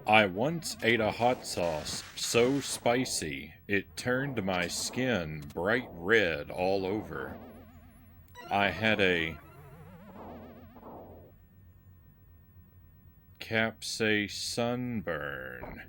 I once ate a hot sauce so spicy it turned my skin bright red all over. I had a capsaicin sunburn.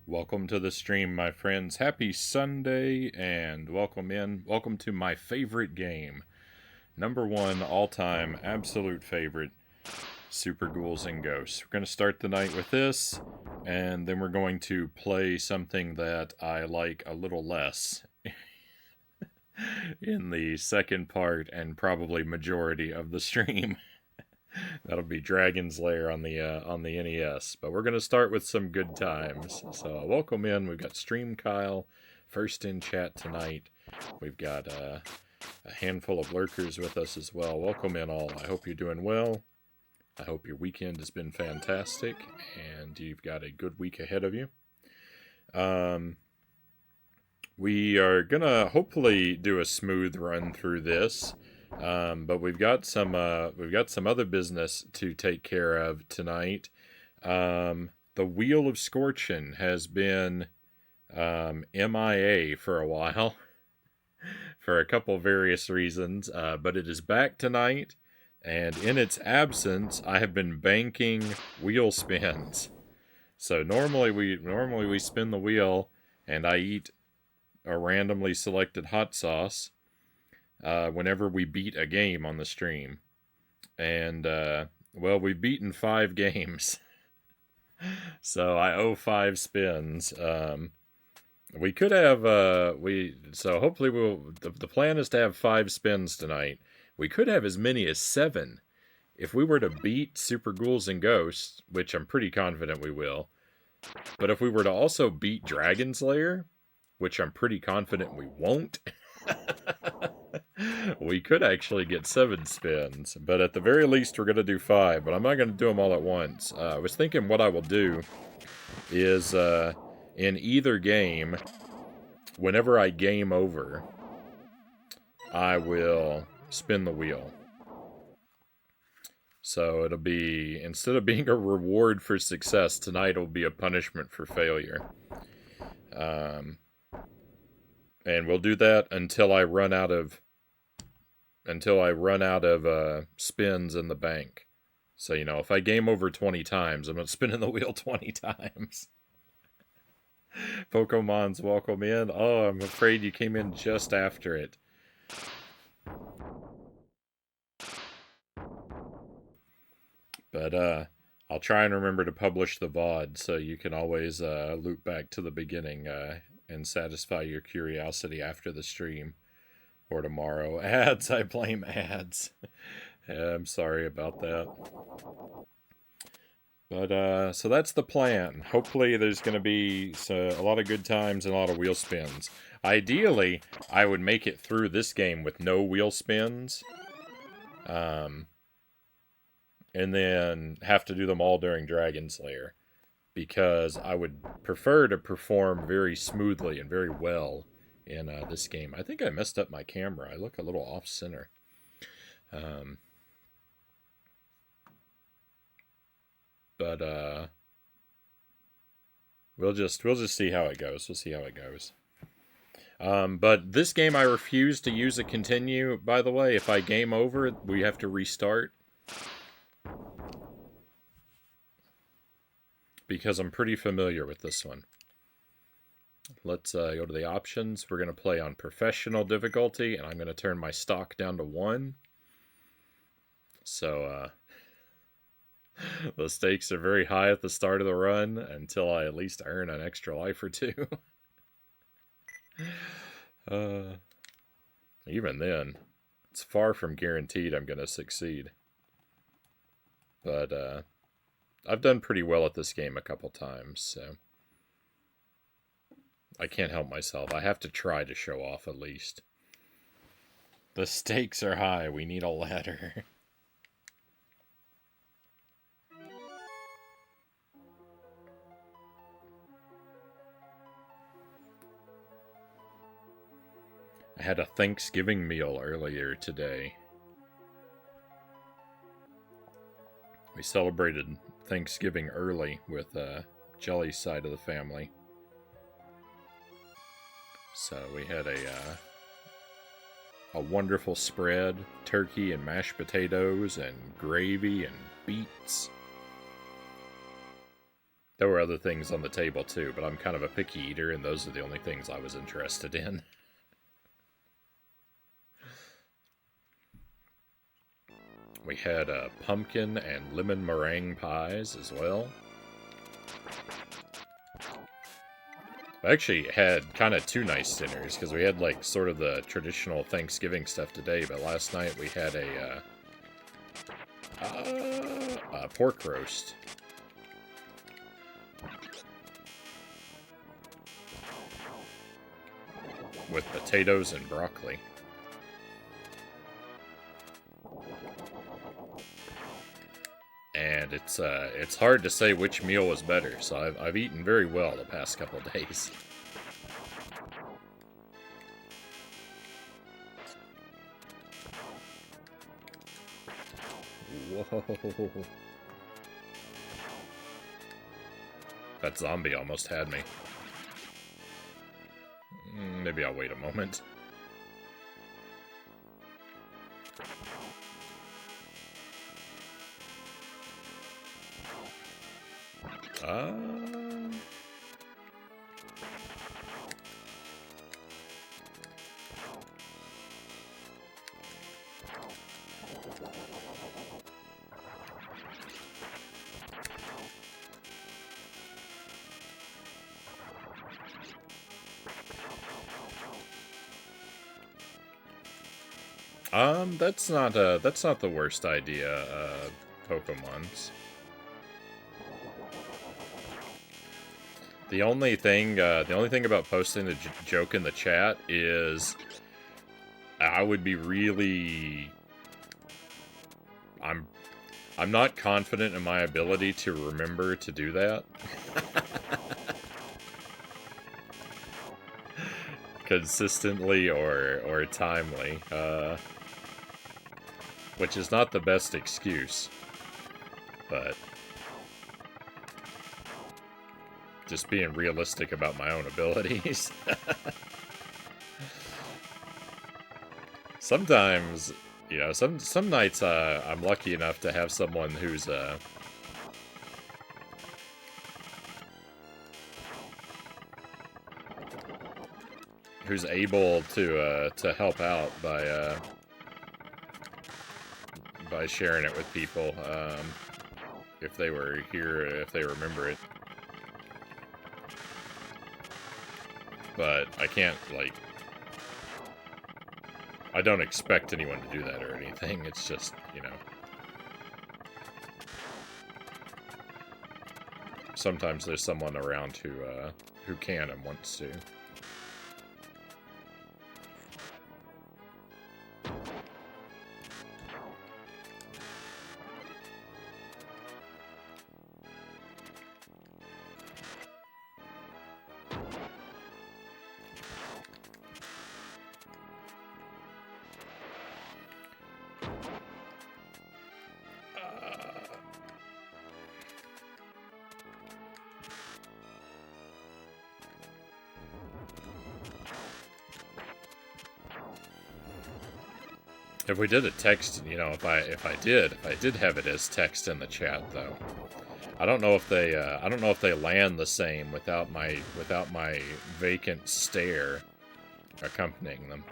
Welcome to the stream, my friends. Happy Sunday, and welcome in. Welcome to my favorite game. Number one, all-time, absolute favorite, Super Ghouls and Ghosts. We're going to start the night with this, and then we're going to play something that I like a little less in the second part and probably majority of the stream. That'll be Dragon's Lair on the NES. But we're gonna start with some good times. So welcome in. We've got Stream Kyle first in chat tonight. We've got a handful of lurkers with us as well. Welcome in all. I hope you're doing well. I hope your weekend has been fantastic and you've got a good week ahead of you. We are gonna hopefully do a smooth run through this. But we've got some other business to take care of tonight. The Wheel of Scorchin has been MIA for a while for a couple various reasons, but it is back tonight, and in its absence, I have been banking wheel spins. So normally we spin the wheel, and I eat a randomly selected hot sauce. Whenever we beat a game on the stream. And, well, we've beaten 5 games. So I owe 5 spins. We could have, so hopefully the plan is to have 5 spins tonight. We could have as many as 7. If we were to beat Super Ghouls and Ghosts, which I'm pretty confident we will. But if we were to also beat Dragon's Lair, which I'm pretty confident we won't. We could actually get 7 spins, but at the very least we're going to do 5, but I'm not going to do them all at once. I was thinking what I will do is, in either game, whenever I game over, I will spin the wheel. So it'll be, instead of being a reward for success, tonight it'll be a punishment for failure. And we'll do that until I run out of spins in the bank. So, you know, if I game over 20 times, I'm not spinning the wheel 20 times. Pokemon's welcome in. Oh, I'm afraid you came in just after it. But, I'll try and remember to publish the VOD so you can always loop back to the beginning and satisfy your curiosity after the stream. Or tomorrow. Ads, I blame ads. Yeah, I'm sorry about that. But, so that's the plan. Hopefully there's going to be a lot of good times and a lot of wheel spins. Ideally, I would make it through this game with no wheel spins. And then have to do them all during Dragon's Lair. Because I would prefer to perform very smoothly and very well in this game. I think I messed up my camera. I look a little off-center. But we'll just see how it goes. We'll see how it goes. But this game I refuse to use a continue, by the way. If I game over, we have to restart. Because I'm pretty familiar with this one. Let's go to the options. We're going to play on professional difficulty, and I'm going to turn my stock down to 1. So, the stakes are very high at the start of the run until I at least earn an extra life or 2. Even then, it's far from guaranteed I'm going to succeed. But, I've done pretty well at this game a couple times, so I can't help myself. I have to try to show off at least. The stakes are high. We need a ladder. I had a Thanksgiving meal earlier today. We celebrated Thanksgiving early with Jelly's side of the family. So we had a wonderful spread, turkey and mashed potatoes and gravy and beets. There were other things on the table too, but I'm kind of a picky eater, and those are the only things I was interested in. We had pumpkin and lemon meringue pies as well. I actually had kind of two nice dinners, because we had like sort of the traditional Thanksgiving stuff today, but last night we had a pork roast. With potatoes and broccoli. And it's hard to say which meal was better, so I've eaten very well the past couple days. Whoa. That zombie almost had me. Maybe I'll wait a moment. That's not the worst idea, Pokemons. The only thing about posting the joke in the chat is I would be really... I'm not confident in my ability to remember to do that. Consistently or timely. Which is not the best excuse. But... just being realistic about my own abilities. Sometimes, you know, some nights I'm lucky enough to have someone who's able to help out by sharing it with people, if they were here, if they remember it. But I can't, like... I don't expect anyone to do that or anything. It's just, you know... sometimes there's someone around who can and wants to. If we did a text, you know, if I did have it as text in the chat though, I don't know if they land the same without my vacant stare accompanying them.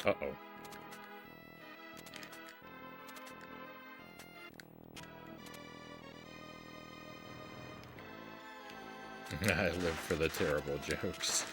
Uh-oh. I live for the terrible jokes.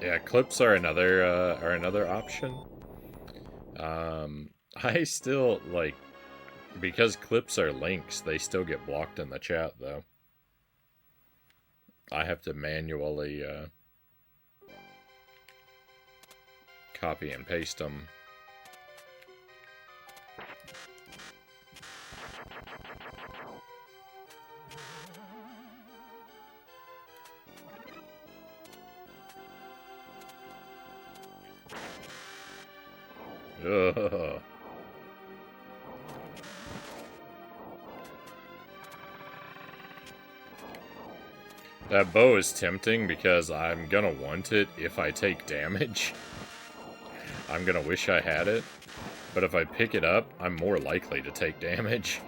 Yeah, clips are another option. I still, like, because clips are links, they still get blocked in the chat, though. I have to manually copy and paste them. Ugh. That bow is tempting because I'm gonna want it if I take damage. I'm gonna wish I had it. But if I pick it up, I'm more likely to take damage.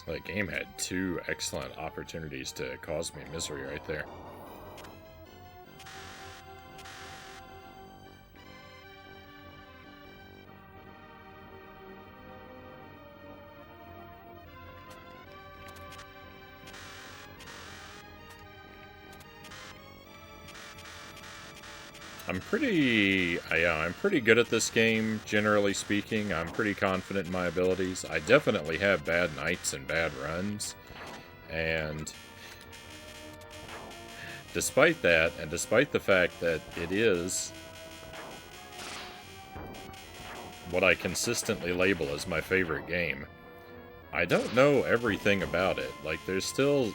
That game had two excellent opportunities to cause me misery right there. I'm pretty good at this game, generally speaking. I'm pretty confident in my abilities. I definitely have bad nights and bad runs. And despite that, and despite the fact that it is what I consistently label as my favorite game, I don't know everything about it. Like, there's still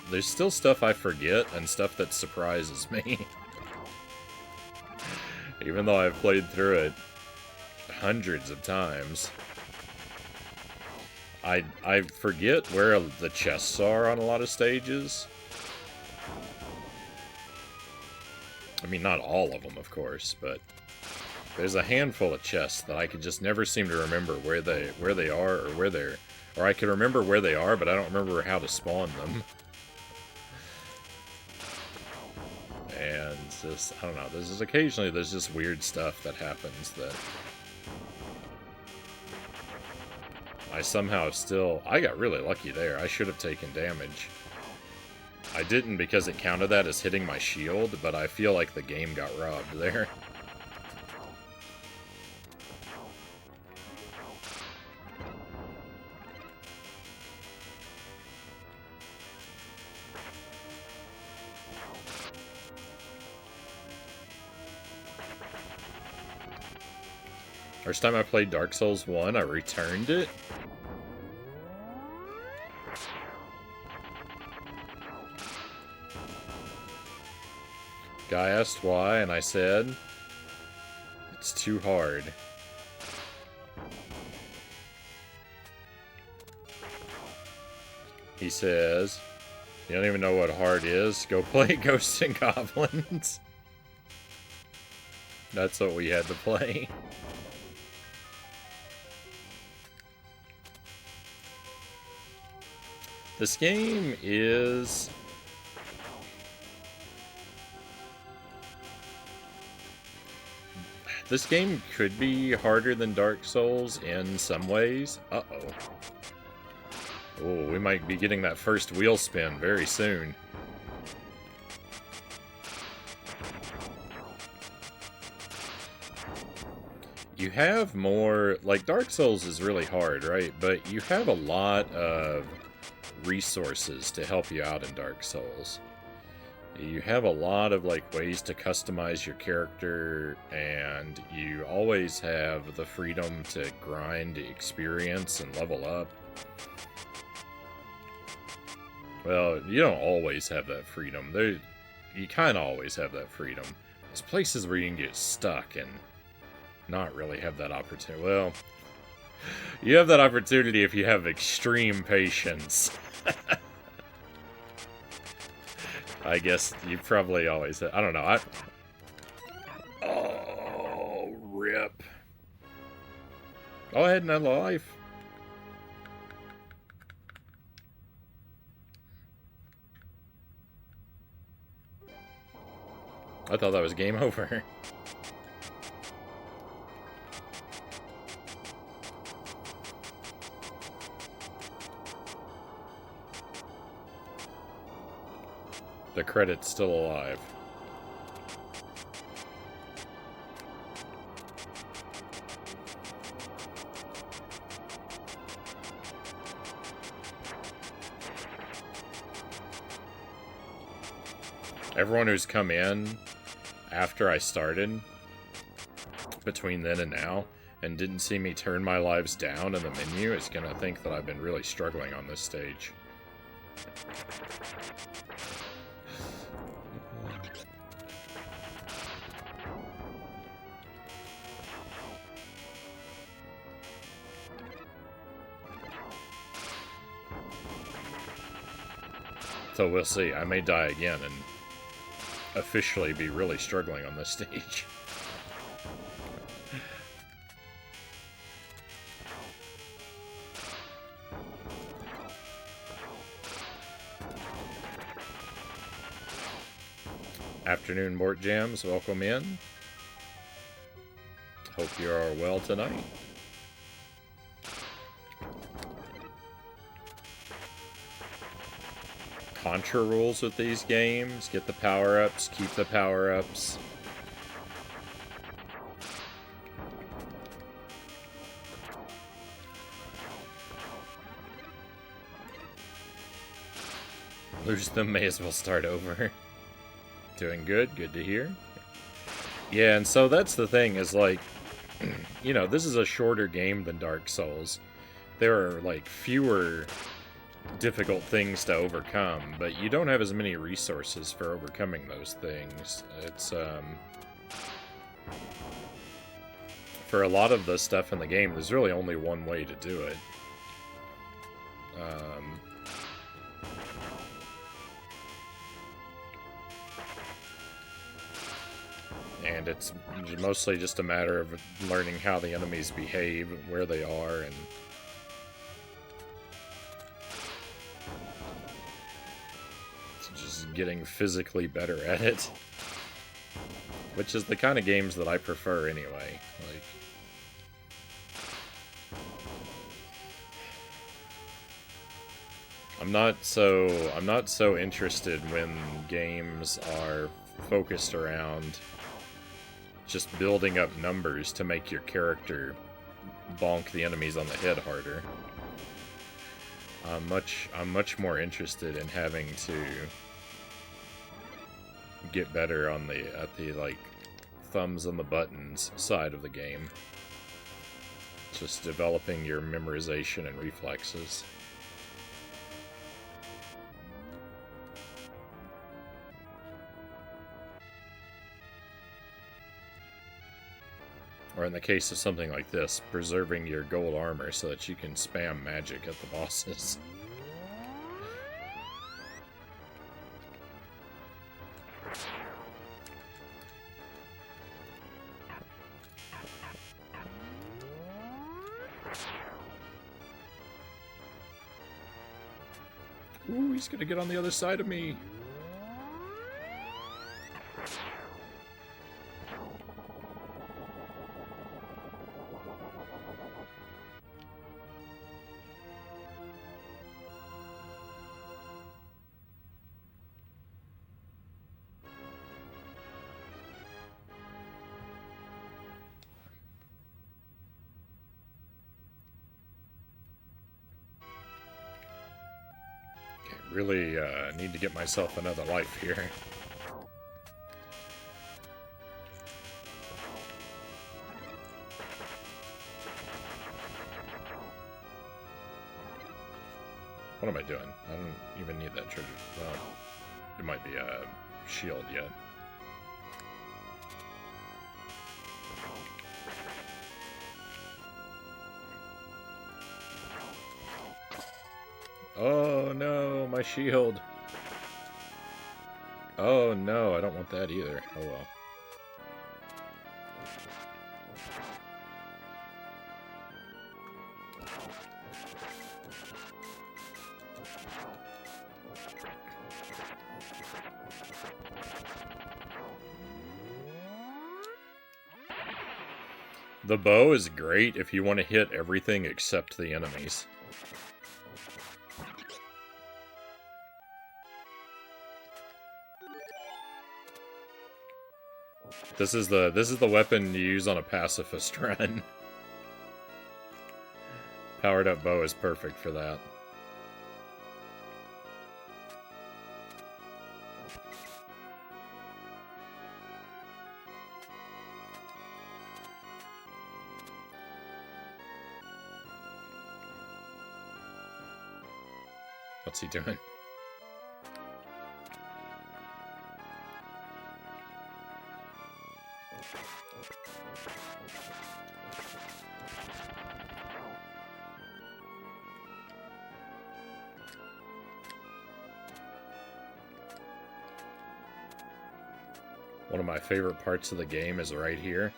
stuff I forget and stuff that surprises me. Even though I've played through it hundreds of times, I forget where the chests are on a lot of stages. I mean, not all of them, of course, but there's a handful of chests that I could just never seem to remember where they are, or I can remember where they are, but I don't remember how to spawn them. And just, I don't know, occasionally there's just weird stuff that happens that I somehow I got really lucky there. I should have taken damage. I didn't because it counted that as hitting my shield, but I feel like the game got robbed there. First time I played Dark Souls 1, I returned it. Guy asked why, and I said, it's too hard. He says, you don't even know what hard is? Go play Ghosts and Goblins. That's what we had to play. This game is... This game could be harder than Dark Souls in some ways. Uh-oh. Oh, we might be getting that first wheel spin very soon. you have more, like, Dark Souls is really hard, right? But you have a lot of resources to help you out in Dark Souls. You have a lot of, like, ways to customize your character, and you always have the freedom to grind experience and level up. Well, you don't always have that freedom. You kind of always have that freedom. There's places where you can get stuck and not really have that opportunity. Well, you have that opportunity if you have extreme patience. I guess you probably always have. I don't know. Oh, rip. Go ahead and end life. I thought that was game over. The credit's still alive. Everyone who's come in after I started, between then and now, and didn't see me turn my lives down in the menu is gonna think that I've been really struggling on this stage. So we'll see. I may die again and officially be really struggling on this stage. Afternoon, Mort Jams. Welcome in. Hope you are well tonight. Contra rules with these games. Get the power-ups, keep the power-ups. Lose them, may as well start over. Doing good, good to hear. Yeah, and so that's the thing, is like, you know, this is a shorter game than Dark Souls. There are, like, fewer difficult things to overcome, but you don't have as many resources for overcoming those things. It's, for a lot of the stuff in the game, there's really only one way to do it. And it's mostly just a matter of learning how the enemies behave, where they are, and just getting physically better at it. Which is the kind of games that I prefer anyway. Like, I'm not so interested when games are focused around just building up numbers to make your character bonk the enemies on the head harder. I'm much more interested in having to get better on at the like thumbs on the buttons side of the game. Just developing your memorization and reflexes. Or in the case of something like this, preserving your gold armor so that you can spam magic at the bosses. Ooh, he's gonna get on the other side of me. Really need to get myself another life here. What am I doing? I don't even need that trigger. Well, it might be a shield yet. Oh no, my shield. Oh no, I don't want that either. Oh well. The bow is great if you want to hit everything except the enemies. This is the weapon you use on a pacifist run. Powered up bow is perfect for that. What's he doing? One of my favorite parts of the game is right here.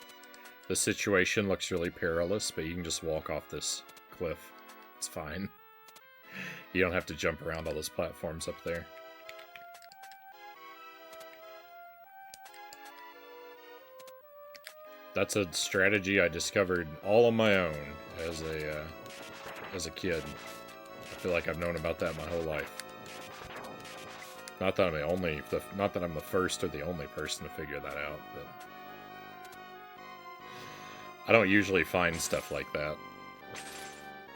The situation looks really perilous, but you can just walk off this cliff. It's fine. You don't have to jump around all those platforms up there. That's a strategy I discovered all on my own as a kid. I feel like I've known about that my whole life. Not that I'm the first or the only person to figure that out, but I don't usually find stuff like that.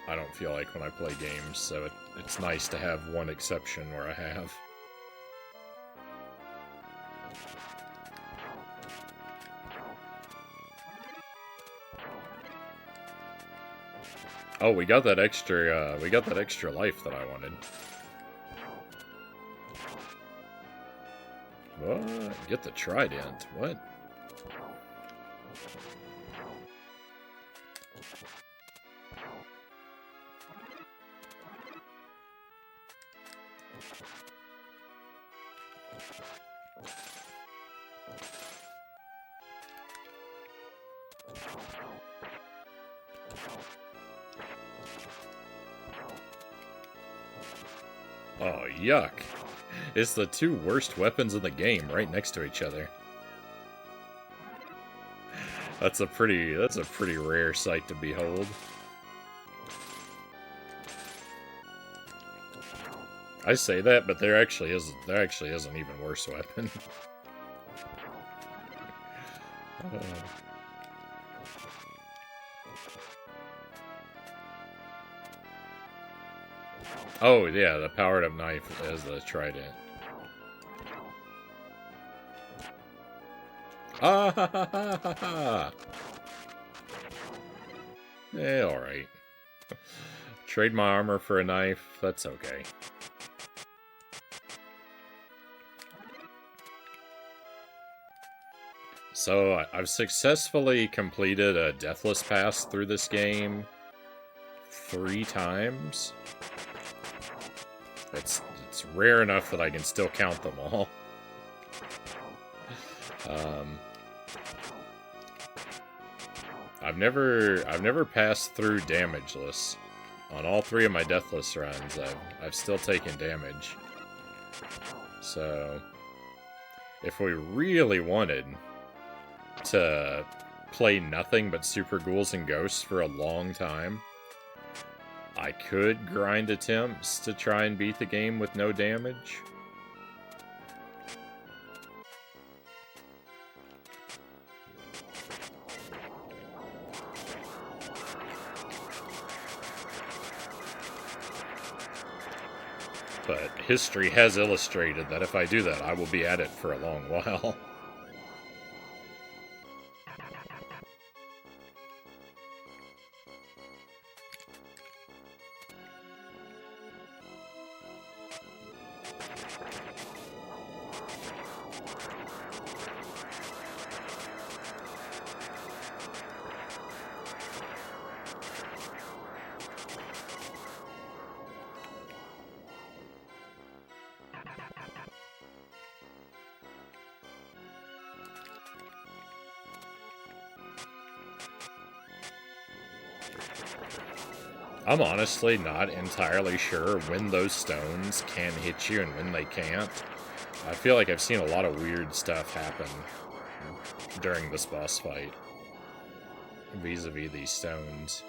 I don't feel like when I play games, so it's nice to have one exception where I have. Oh, we got that extra life that I wanted. What? Get the trident. What? Oh, yuck. It's the two worst weapons in the game right next to each other. That's a pretty rare sight to behold. I say that, but there actually is an even worse weapon. Oh yeah, the powered up knife as the trident. Ah ha ha ha ha ha! Eh, alright. Trade my armor for a knife, that's okay. So, I've successfully completed a Deathless Pass through this game 3 times. It's rare enough that I can still count them all. I've never passed through damageless. On all 3 of my Deathless runs, I've still taken damage. So, if we really wanted to play nothing but Super Ghouls and Ghosts for a long time, I could grind attempts to try and beat the game with no damage. But history has illustrated that if I do that, I will be at it for a long while. I'm honestly not entirely sure when those stones can hit you and when they can't. I feel like I've seen a lot of weird stuff happen during this boss fight vis-a-vis these stones.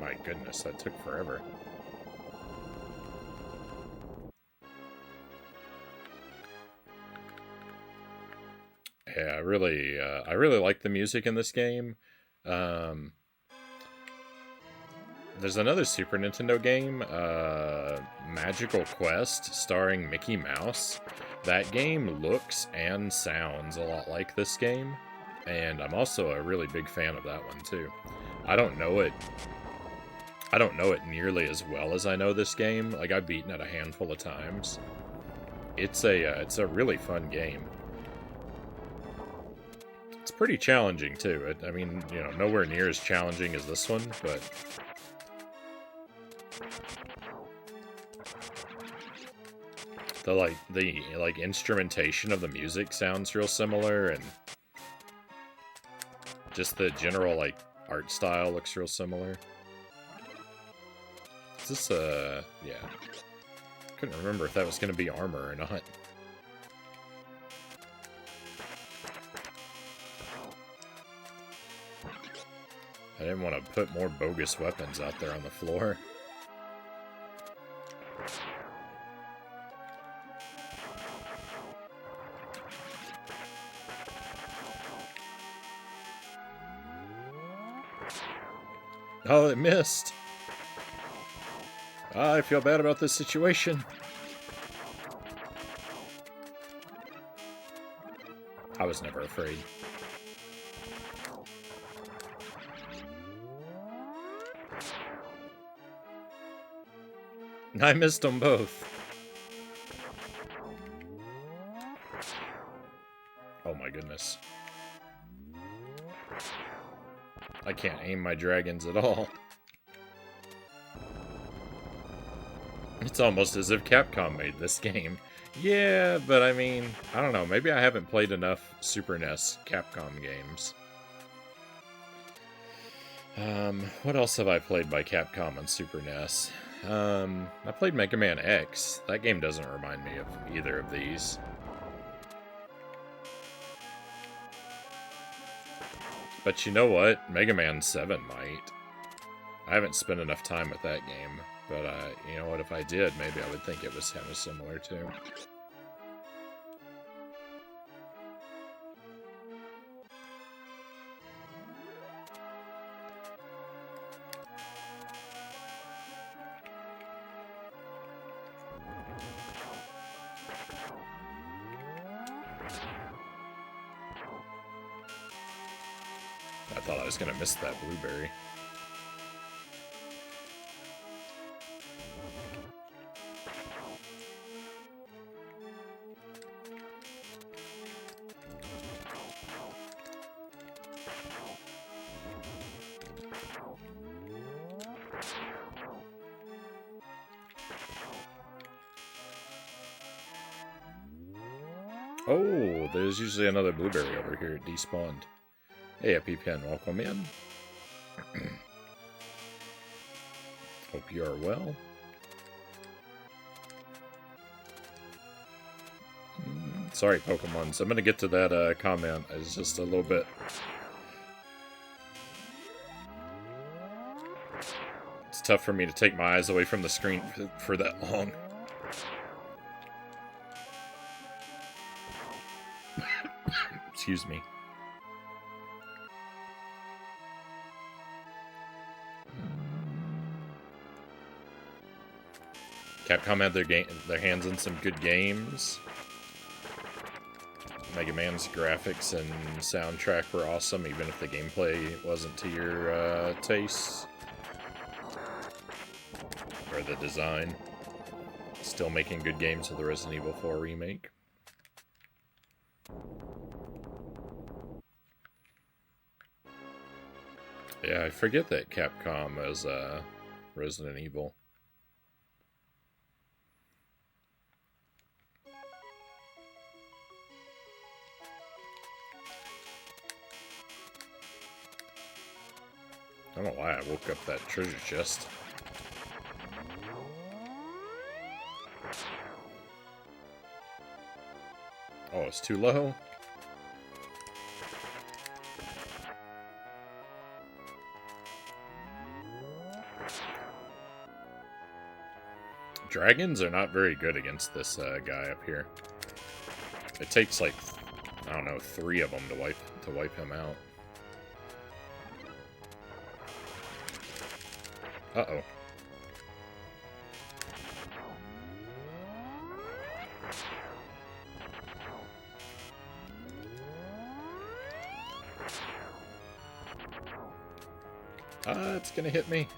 My goodness, that took forever. Yeah, I really like the music in this game. There's another Super Nintendo game, Magical Quest, starring Mickey Mouse. That game looks and sounds a lot like this game, and I'm also a really big fan of that one too. I don't know it nearly as well as I know this game. Like, I've beaten it a handful of times. It's a really fun game. It's pretty challenging too. I mean, you know, nowhere near as challenging as this one, but the instrumentation of the music sounds real similar, and just the general like art style looks real similar. Is this yeah. Couldn't remember if that was gonna be armor or not. I didn't want to put more bogus weapons out there on the floor. Oh, it missed! I feel bad about this situation. I was never afraid. I missed them both. Oh my goodness. I can't aim my dragons at all. It's almost as if Capcom made this game. Yeah, but I mean, I don't know. Maybe I haven't played enough Super NES Capcom games. What else have I played by Capcom on Super NES? I played Mega Man X. That game doesn't remind me of either of these. But you know what? Mega Man 7 might. I haven't spent enough time with that game. But, you know what? If I did, maybe I would think it was kind of similar, too. I thought I was going to miss that blueberry. Oh, there's usually another blueberry over here. It despawned. Hey, EpiPen, welcome in. Hope you are well. Sorry, Pokemons. I'm going to get to that comment. It's just a little bit It's tough for me to take my eyes away from the screen for that long. Excuse me. Capcom had their hands in some good games. Mega Man's graphics and soundtrack were awesome, even if the gameplay wasn't to your taste. Or the design. Still making good games with the Resident Evil 4 remake. Yeah, I forget that Capcom is Resident Evil. I don't know why I woke up that treasure chest. Oh, it's too low? Dragons are not very good against this guy up here. It takes like, I don't know, 3 of them to wipe him out. Uh-oh. It's gonna hit me.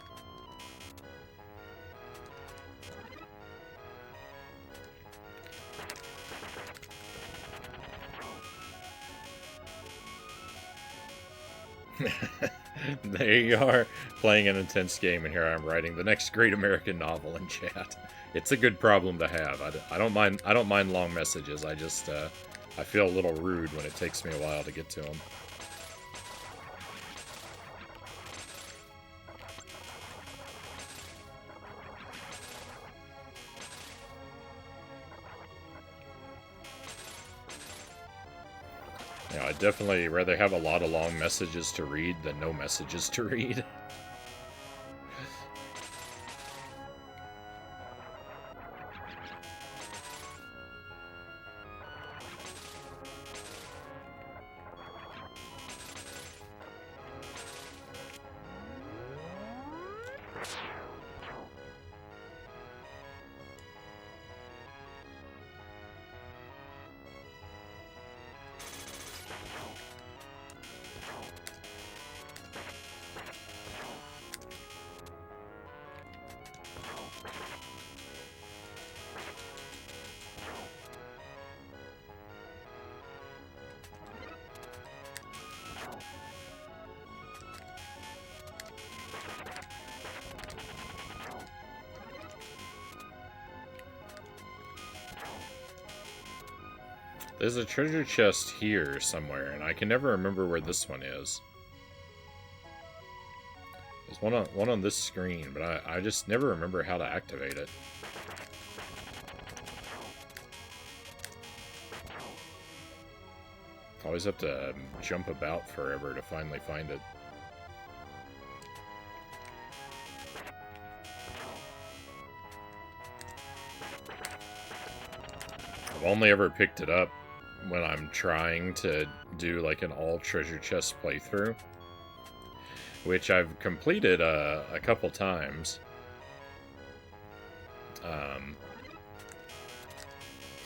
There you are, playing an intense game, and here I am writing the next great American novel in chat. It's a good problem to have. I don't mind long messages. I just I feel a little rude when it takes me a while to get to them. Yeah, I'd definitely rather have a lot of long messages to read than no messages to read. There's a treasure chest here somewhere, and I can never remember where this one is. There's one on this screen, but I just never remember how to activate it. I always have to jump about forever to finally find it. I've only ever picked it up when I'm trying to do like an all treasure chest playthrough, which I've completed a couple times.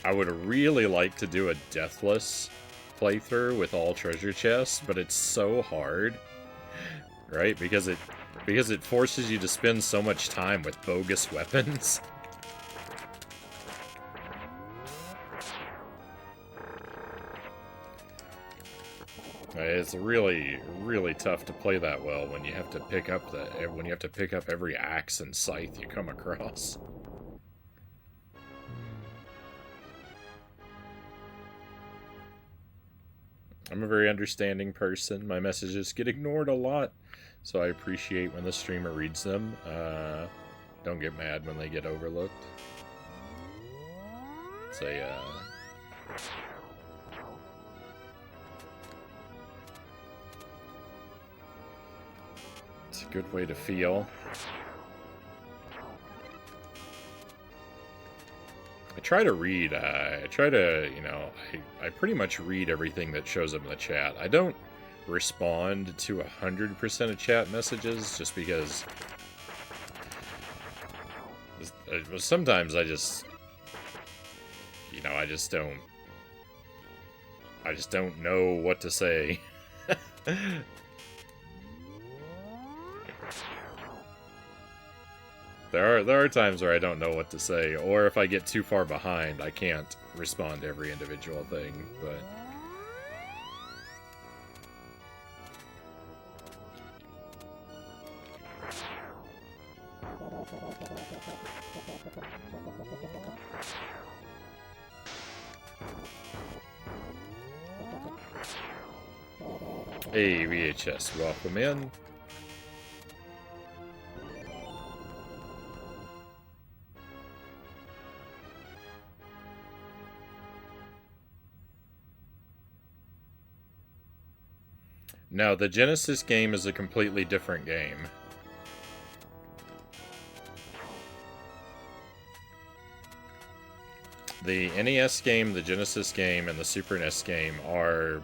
I would really like to do a deathless playthrough with all treasure chests, but it's so hard, right? Because it forces you to spend so much time with bogus weapons. It's really, really tough to play that well when you have to pick up every axe and scythe you come across. I'm a very understanding person. My messages get ignored a lot, so I appreciate when the streamer reads them. Don't get mad when they get overlooked. It's a good way to feel. I try to read, I pretty much read everything that shows up in the chat. I don't respond to 100% of chat messages, just because sometimes I just don't know what to say. There are times where I don't know what to say, or if I get too far behind, I can't respond to every individual thing, but... Hey, VHS, welcome in. No, the Genesis game is a completely different game. The NES game, the Genesis game, and the Super NES game are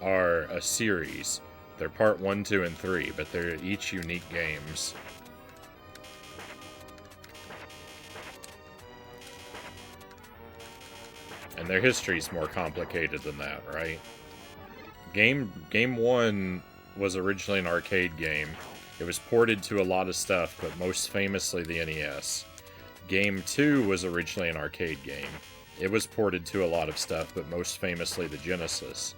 a series. They're part 1, 2, and 3, but they're each unique games. And their history's more complicated than that, right? Game 1 was originally an arcade game. It was ported to a lot of stuff, but most famously the NES. Game 2 was originally an arcade game. It was ported to a lot of stuff, but most famously the Genesis.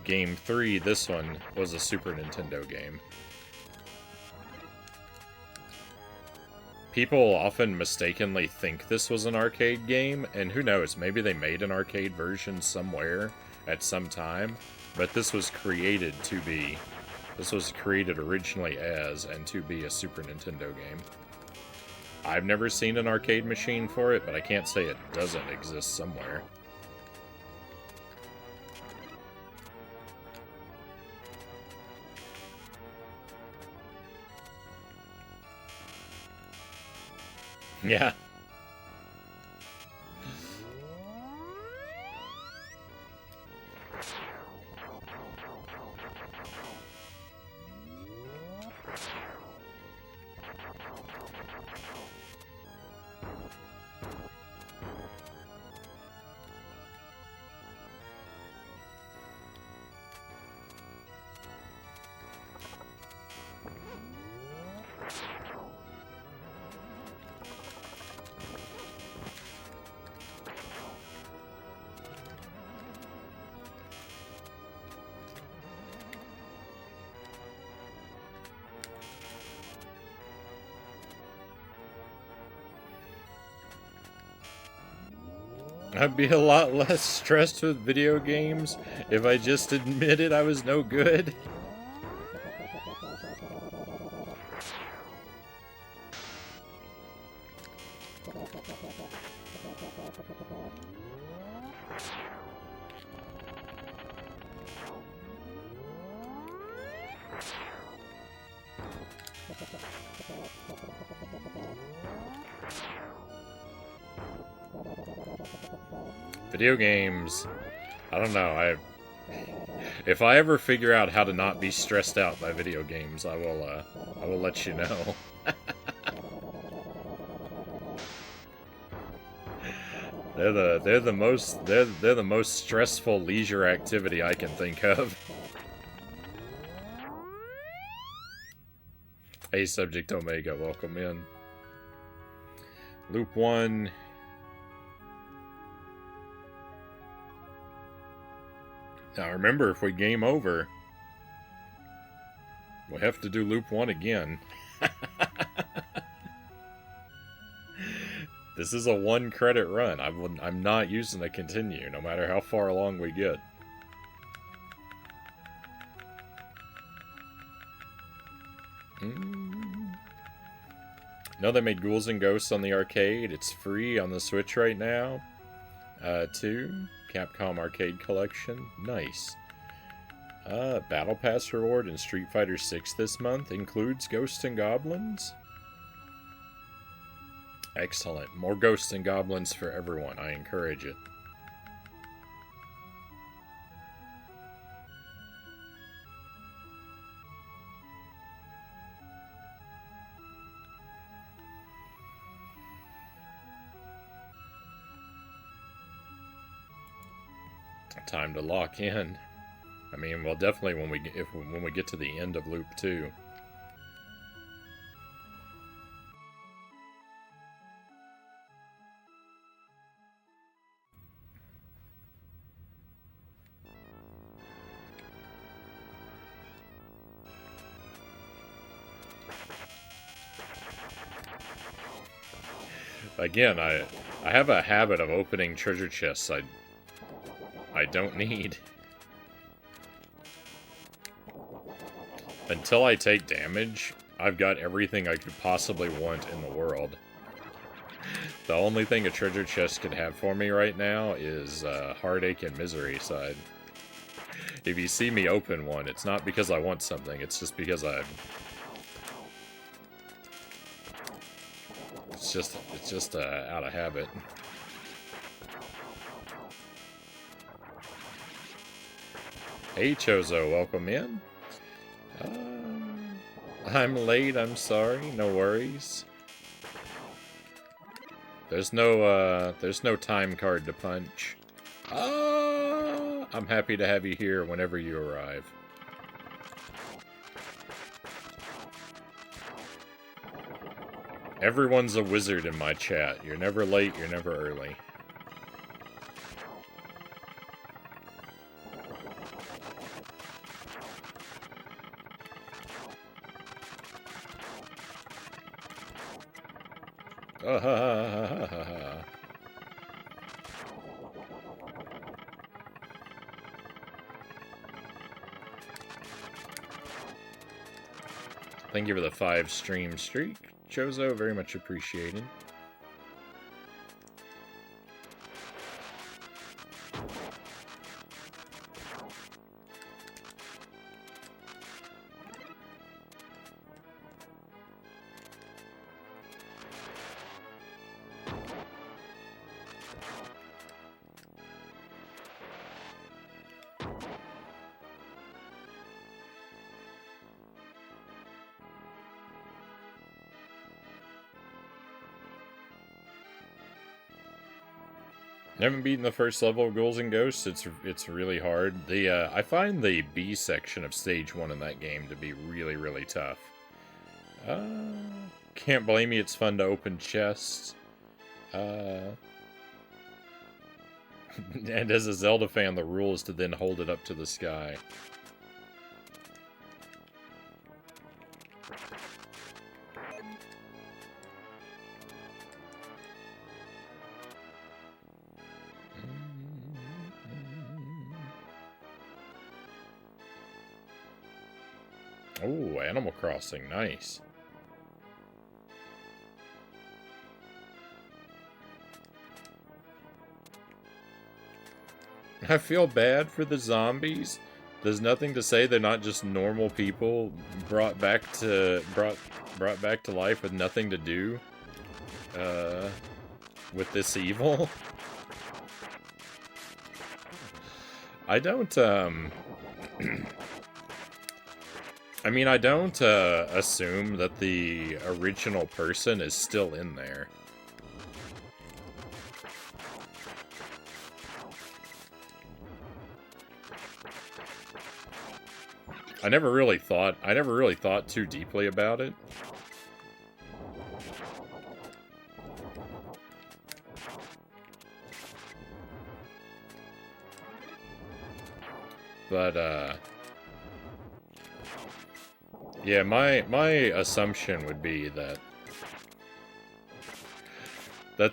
Game 3, this one, was a Super Nintendo game. People often mistakenly think this was an arcade game, and who knows, maybe they made an arcade version somewhere at some time, but this was created originally as, and to be a Super Nintendo game. I've never seen an arcade machine for it, but I can't say it doesn't exist somewhere. Yeah. I'd be a lot less stressed with video games if I just admitted I was no good. Video games, I don't know, if I ever figure out how to not be stressed out by video games, I will let you know. They're the most stressful leisure activity I can think of. Hey, Subject Omega, welcome in. Loop 1. Now remember, if we game over, we'll have to do loop 1 again. This is a 1 credit run. I'm not using a continue, no matter how far along we get. No, they made Ghouls and Ghosts on the arcade. It's free on the Switch right now. 2. Capcom Arcade Collection. Nice. Battle Pass reward in Street Fighter 6 this month includes Ghosts and Goblins. Excellent. More ghosts and goblins for everyone. I encourage it. Time to lock in. I mean, well, definitely when we get to the end of loop 2. Again, I have a habit of opening treasure chests I don't need. Until I take damage, I've got everything I could possibly want in the world. The only thing a treasure chest can have for me right now is heartache and misery side. If you see me open one, it's not because I want something, it's just because It's just out of habit. Hey Chozo, welcome in. I'm late, I'm sorry, no worries. There's no time card to punch. I'm happy to have you here whenever you arrive. Everyone's a wizard in my chat. You're never late, you're never early. Thank you for the 5 stream streak, Chozo. Very much appreciated. Haven't beaten the first level of Ghouls and Ghosts. It's really hard. I find the B section of stage 1 in that game to be really tough. Can't blame me. It's fun to open chests. And as a Zelda fan, the rule is to then hold it up to the sky. Oh, Animal Crossing, nice. I feel bad for the zombies. There's nothing to say they're not just normal people brought back to life with nothing to do with this evil. I don't I mean, I don't assume that the original person is still in there. I never really thought too deeply about it. But yeah, my assumption would be that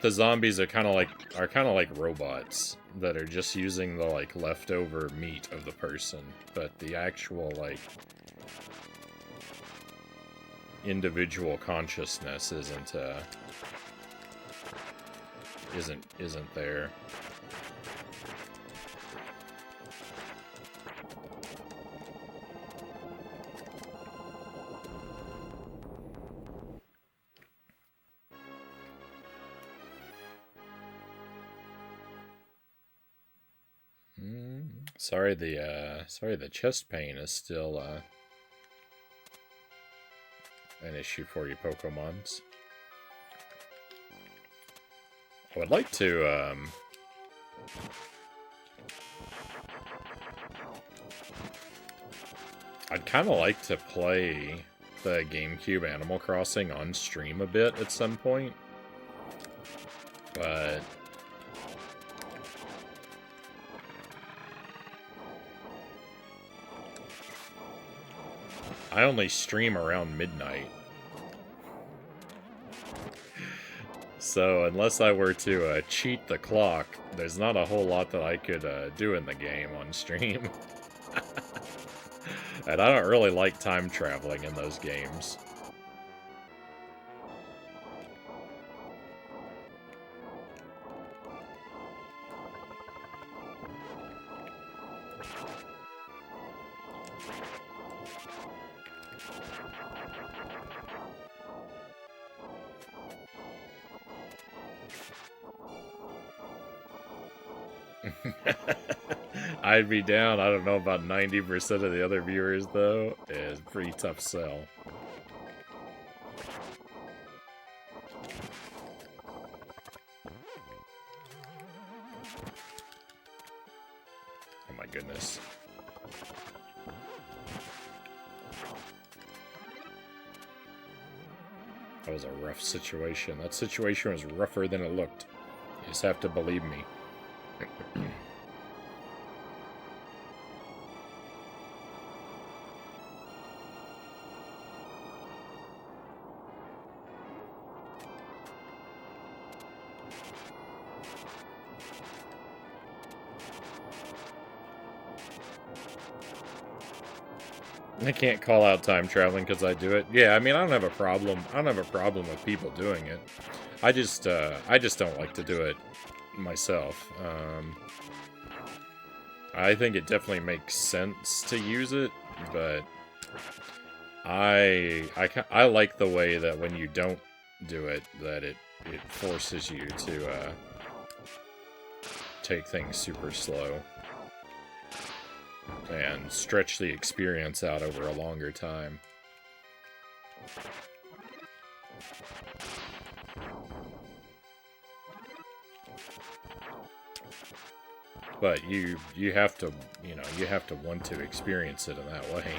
the zombies are kind of like robots that are just using the like leftover meat of the person, but the actual like individual consciousness isn't there. Sorry the chest pain is still an issue for you Pokemons. I would like to I'd kind of like to play the GameCube Animal Crossing on stream a bit at some point, but I only stream around midnight. So unless I were to cheat the clock, there's not a whole lot that I could do in the game on stream. And I don't really like time traveling in those games. I'd be down. I don't know about 90% of the other viewers, though. It's a pretty tough sell. Oh my goodness. That was a rough situation. That situation was rougher than it looked. You just have to believe me. I can't call out time traveling because I do it. Yeah, I mean, I don't have a problem. I don't have a problem with people doing it. I just don't like to do it myself. I think it definitely makes sense to use it, but I like the way that when you don't do it, that it forces you to take things super slow and stretch the experience out over a longer time. But you have to, you have to want to experience it in that way.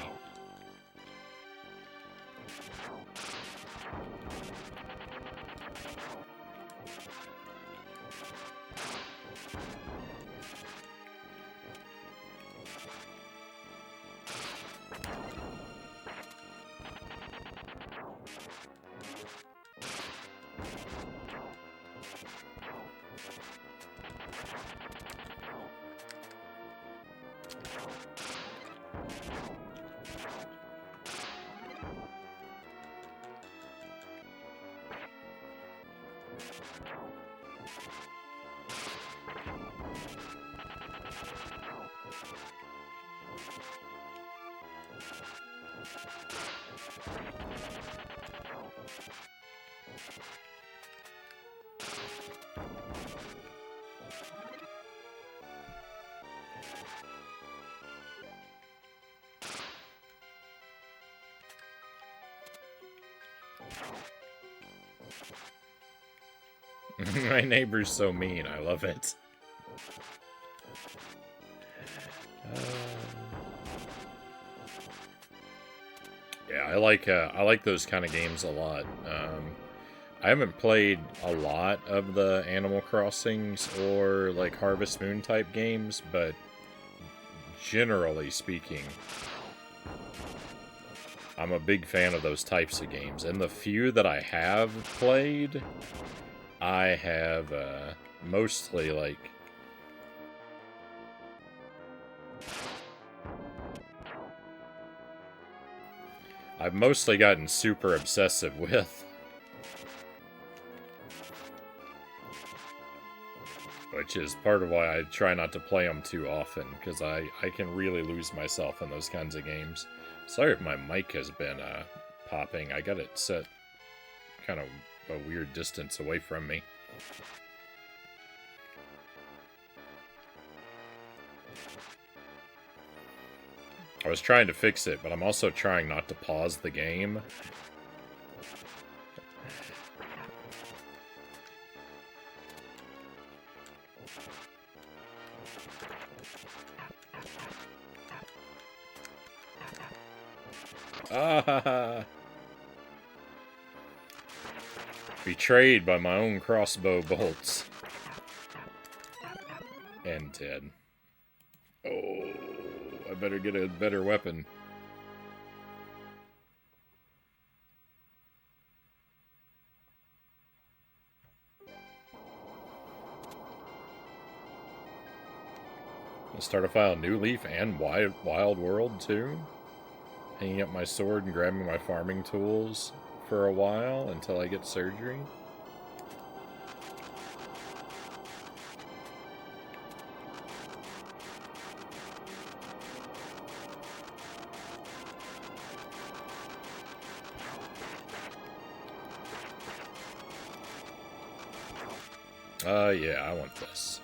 My neighbor's so mean, I love it. Yeah, I like those kind of games a lot. I haven't played a lot of the Animal Crossings or like Harvest Moon type games, but generally speaking, I'm a big fan of those types of games. And the few that I have played, I have mostly like I've mostly gotten super obsessive with. Which is part of why I try not to play them too often, because I can really lose myself in those kinds of games. Sorry if my mic has been popping. I got it set kind of a weird distance away from me. I was trying to fix it, but I'm also trying not to pause the game. Ah! Betrayed by my own crossbow bolts. And dead. Oh, I better get a better weapon. Start a file, New Leaf and Wild World too. Hanging up my sword and grabbing my farming tools for a while until I get surgery. Yeah, I want this.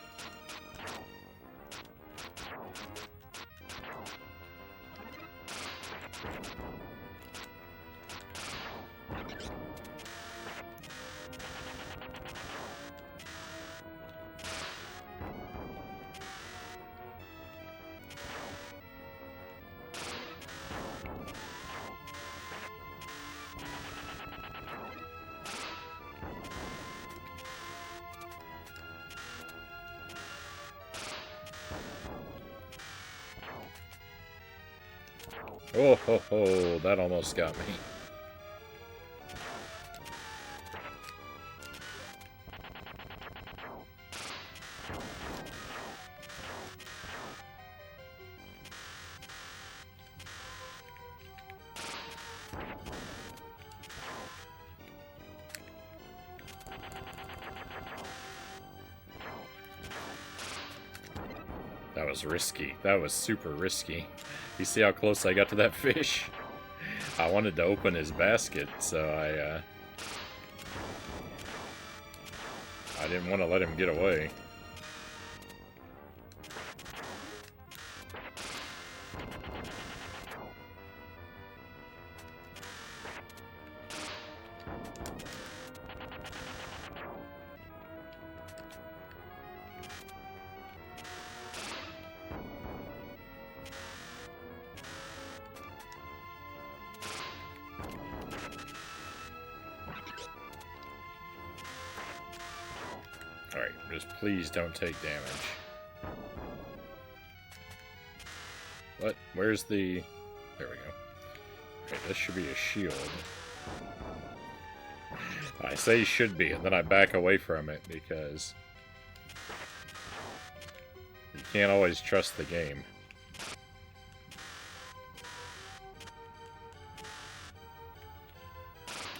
Oh ho ho, that almost got me. That was risky. That was super risky. You see how close I got to that fish? I wanted to open his basket, so I didn't want to let him get away. Alright, just please don't take damage. What? Where's the... There we go. Okay, this should be a shield. I say should be, and then I back away from it, because... you can't always trust the game.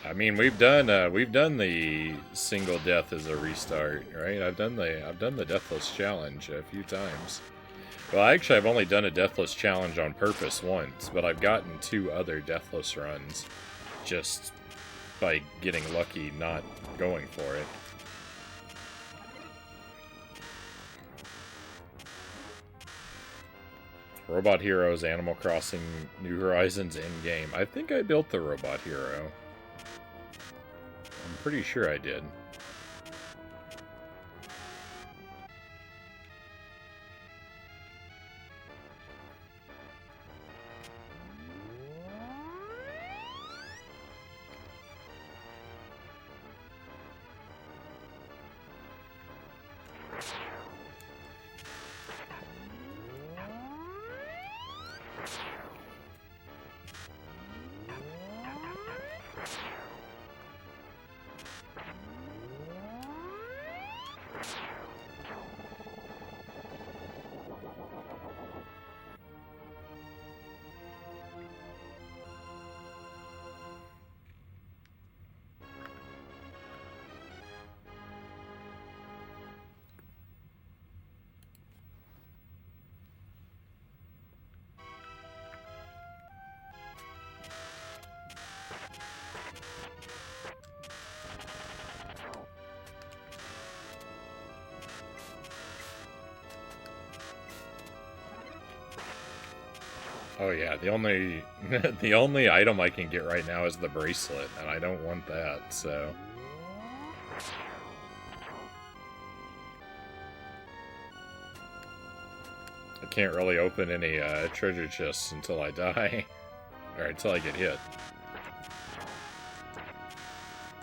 I mean, we've done the single death as a restart, right? I've done the deathless challenge a few times. Well, actually, I've only done a deathless challenge on purpose once, but I've gotten 2 other deathless runs just by getting lucky not going for it. Robot Heroes, Animal Crossing, New Horizons in-game. I think I built the Robot Hero. I'm pretty sure I did. Oh yeah, the only the only item I can get right now is the bracelet, and I don't want that, so... I can't really open any treasure chests until I die. Or until I get hit.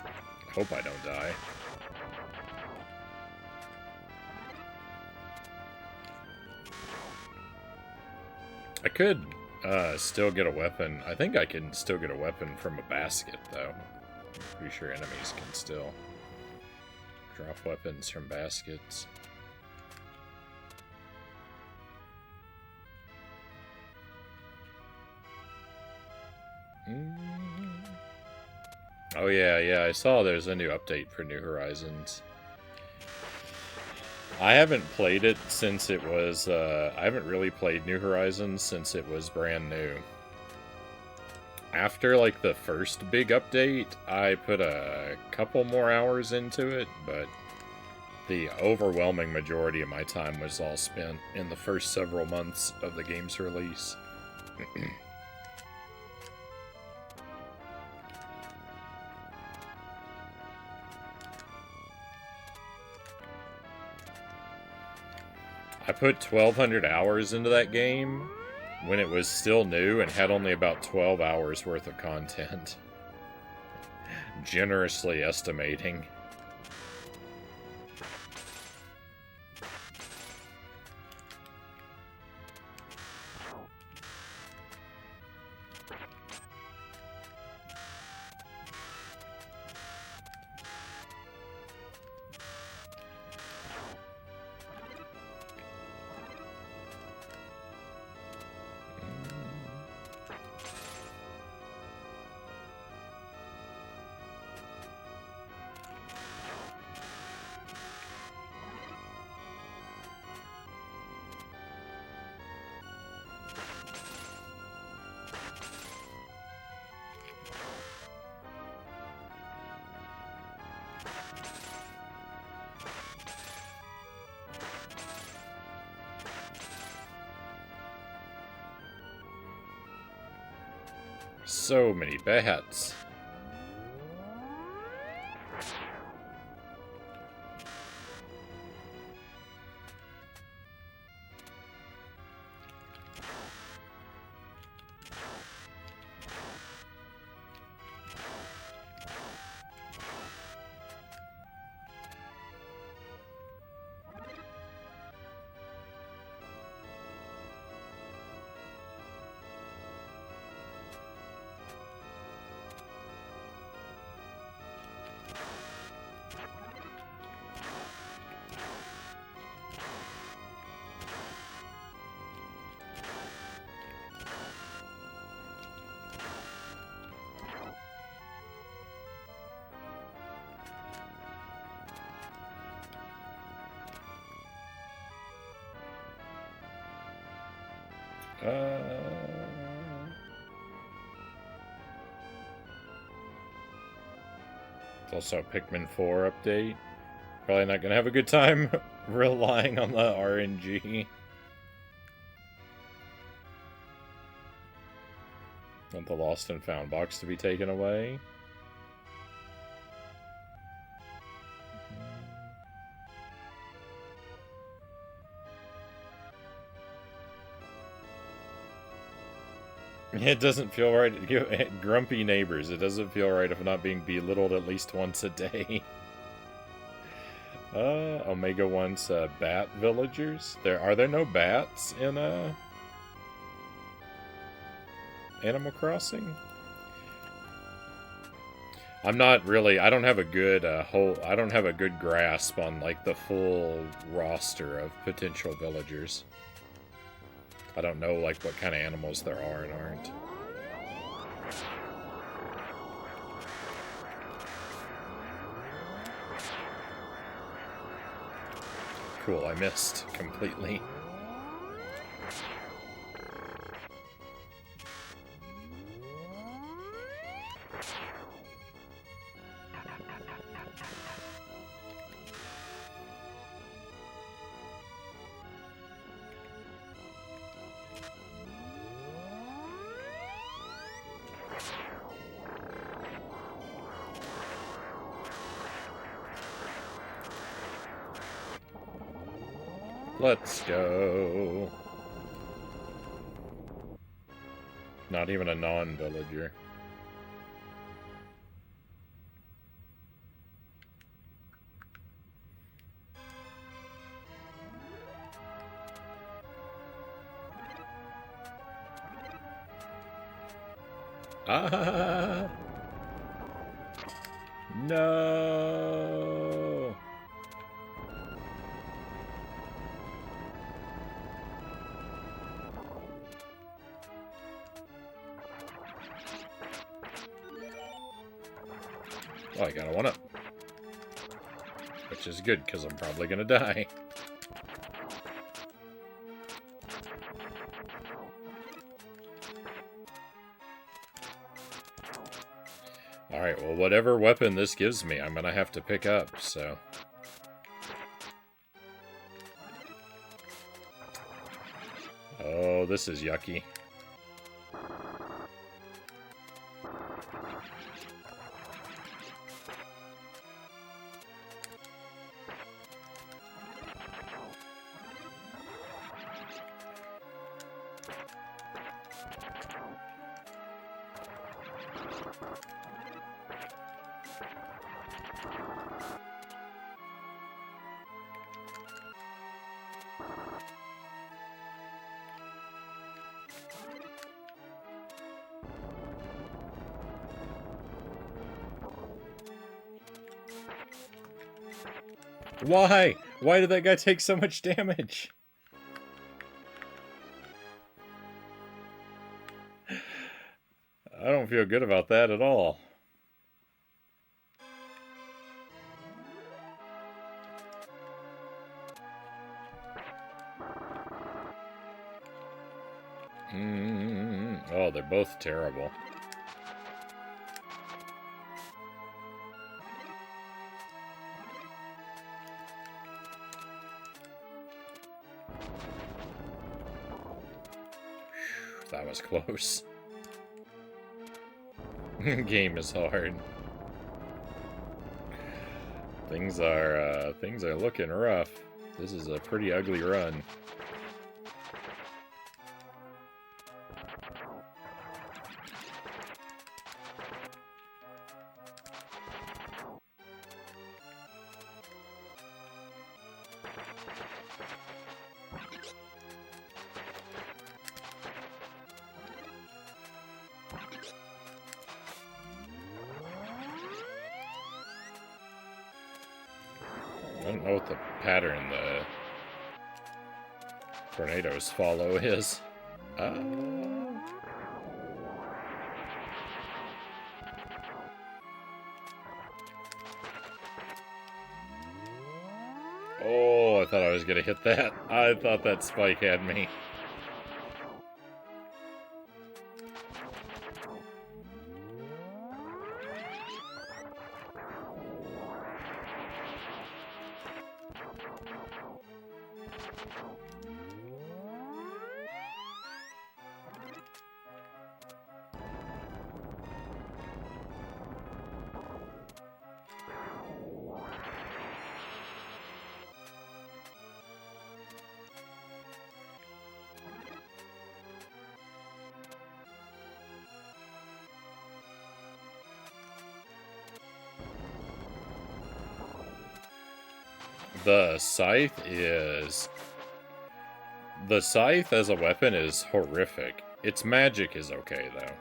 I hope I don't die. I could still get a weapon. I think I can still get a weapon from a basket, though. I'm pretty sure enemies can still drop weapons from baskets. Oh yeah, I saw there's a new update for New Horizons. I haven't played it since it was, I haven't really played New Horizons since it was brand new. After, like, the first big update, I put a couple more hours into it, but the overwhelming majority of my time was all spent in the first several months of the game's release. I put 1,200 hours into that game when it was still new and had only about 12 hours worth of content. Generously estimating. So many bats. It's also a Pikmin 4 update. Probably not gonna have a good time relying on the RNG. Want the Lost and Found box to be taken away. It doesn't feel right. Grumpy neighbors. It doesn't feel right if I'm not being belittled at least once a day. Omega wants bat villagers. Are there no bats in Animal Crossing? I'm not really. I don't have a good I don't have a good grasp on like the full roster of potential villagers. I don't know, like, what kind of animals there are and aren't. Cool, I missed completely. Let's go. Not even a non-villager. Ah! No! Oh, I got a 1-up. Which is good, because I'm probably gonna die. Alright, well, whatever weapon this gives me, I'm gonna have to pick up, so... Oh, this is yucky. Why? Why did that guy take so much damage? I don't feel good about that at all. Oh, they're both terrible. That was close. Game is hard. Things are looking rough. This is a pretty ugly run. I don't know what the pattern the tornadoes follow is. Oh, I thought I was gonna hit that. I thought that spike had me. The scythe is... The scythe as a weapon is horrific. Its magic is okay, though.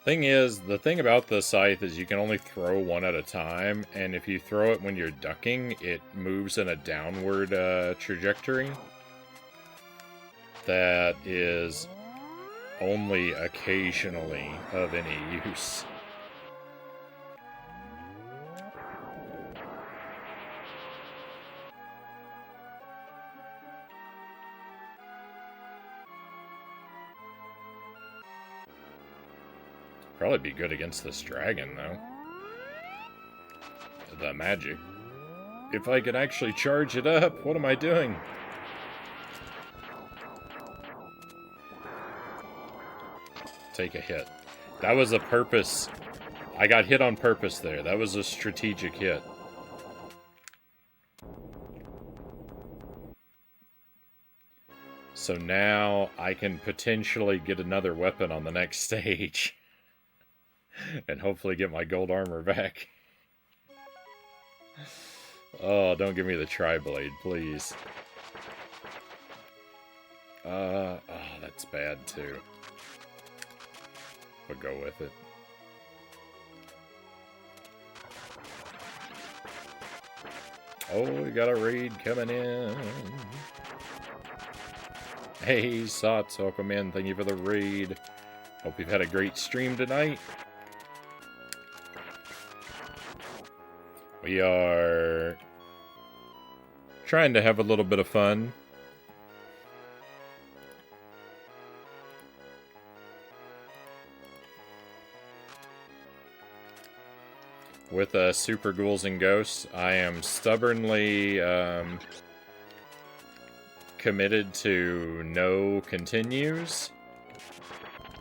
Thing is, the thing about the scythe is you can only throw one at a time, and if you throw it when you're ducking, it moves in a downward trajectory that is only occasionally of any use. Probably be good against this dragon, though. The magic. If I could actually charge it up, what am I doing? Take a hit. That was a purpose. I got hit on purpose there. That was a strategic hit. So now I can potentially get another weapon on the next stage. And hopefully get my gold armor back. Oh, don't give me the tri-blade, please. Oh, that's bad too. We'll go with it. Oh, we got a raid coming in. Hey, Sots, welcome in. Thank you for the raid. Hope you've had a great stream tonight. We are trying to have a little bit of fun. With Super Ghouls and Ghosts, I am stubbornly committed to no continues.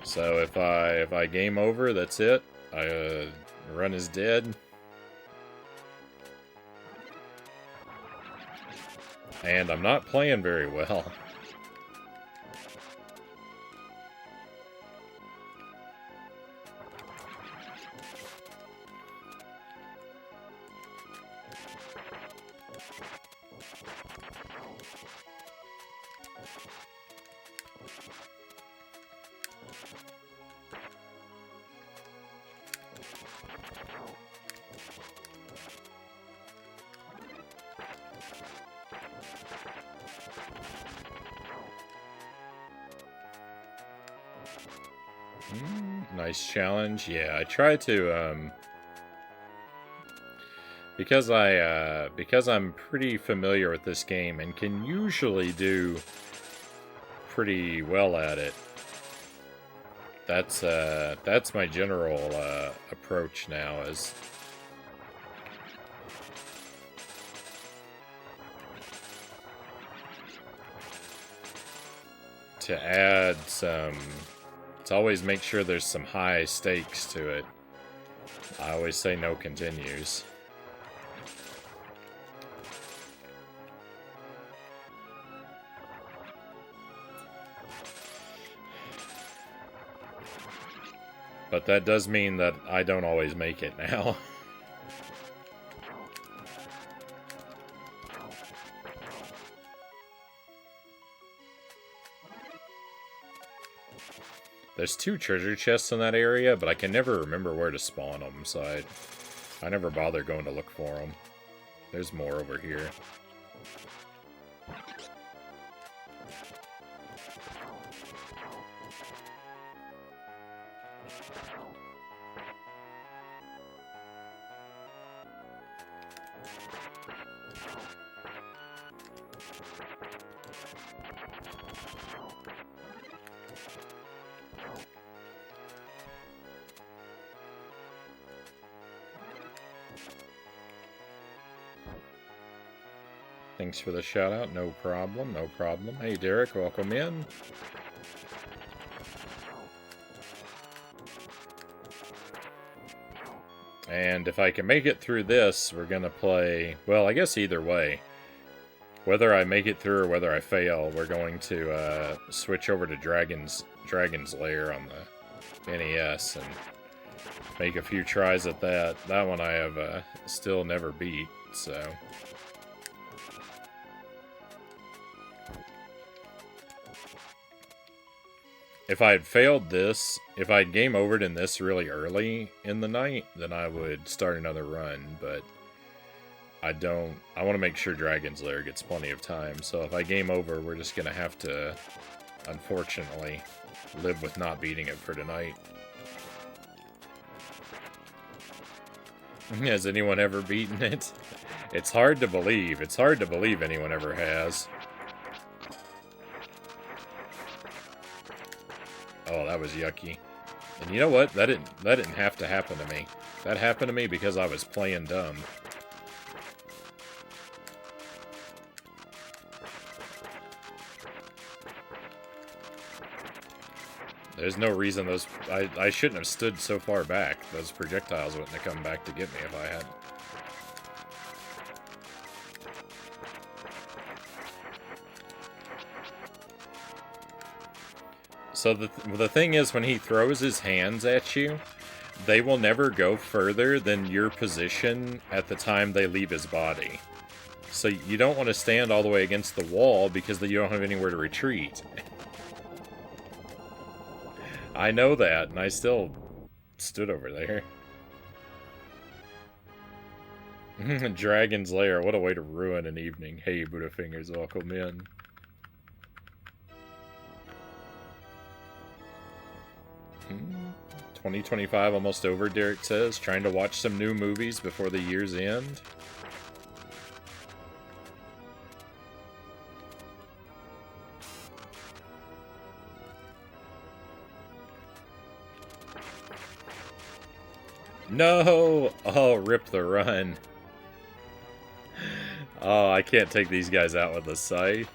So if I game over, that's it. Run is dead. And I'm not playing very well. Nice challenge. Yeah, I try to because I'm pretty familiar with this game and can usually do pretty well at it. That's my general approach now, is to add some. To always make sure there's some high stakes to it. I always say no continues. But that does mean that I don't always make it now. There's 2 treasure chests in that area, but I can never remember where to spawn them, so I never bother going to look for them. There's more over here. Thanks for the shout out. No problem, no problem. Hey Derek, welcome in. And if I can make it through this, we're gonna play, well, I guess either way. Whether I make it through or whether I fail, we're going to switch over to Dragon's Lair on the NES and make a few tries at that. That one I have still never beat, so... If I had failed this if I'd game overed in this really early in the night, then I would start another run, but I don't. I want to make sure Dragon's Lair gets plenty of time, so if I game over, we're just gonna have to, unfortunately, live with not beating it for tonight. Has anyone ever beaten it? It's hard to believe. It's hard to believe anyone ever has. Oh, that was yucky. And you know what? That didn't have to happen to me. That happened to me because I was playing dumb. There's no reason those... I shouldn't have stood so far back. Those projectiles wouldn't have come back to get me if I had. So the thing is, when he throws his hands at you, they will never go further than your position at the time they leave his body. So you don't want to stand all the way against the wall because then you don't have anywhere to retreat. I know that, and I still stood over there. Dragon's Lair, what a way to ruin an evening. Hey, Buddha Fingers, welcome in. Hmm. 2025 almost over, Derek says. Trying to watch some new movies before the year's end. No! Oh, rip the run. Oh, I can't take these guys out with a scythe.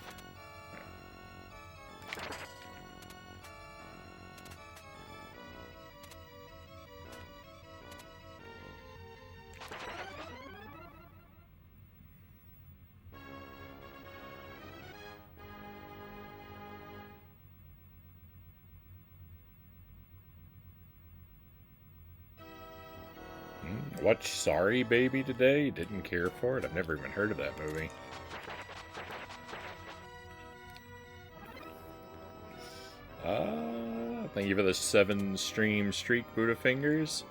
Watch Sorry Baby today? Didn't care for it? I've never even heard of that movie. Thank you for the 7-stream streak, Buddha Fingers.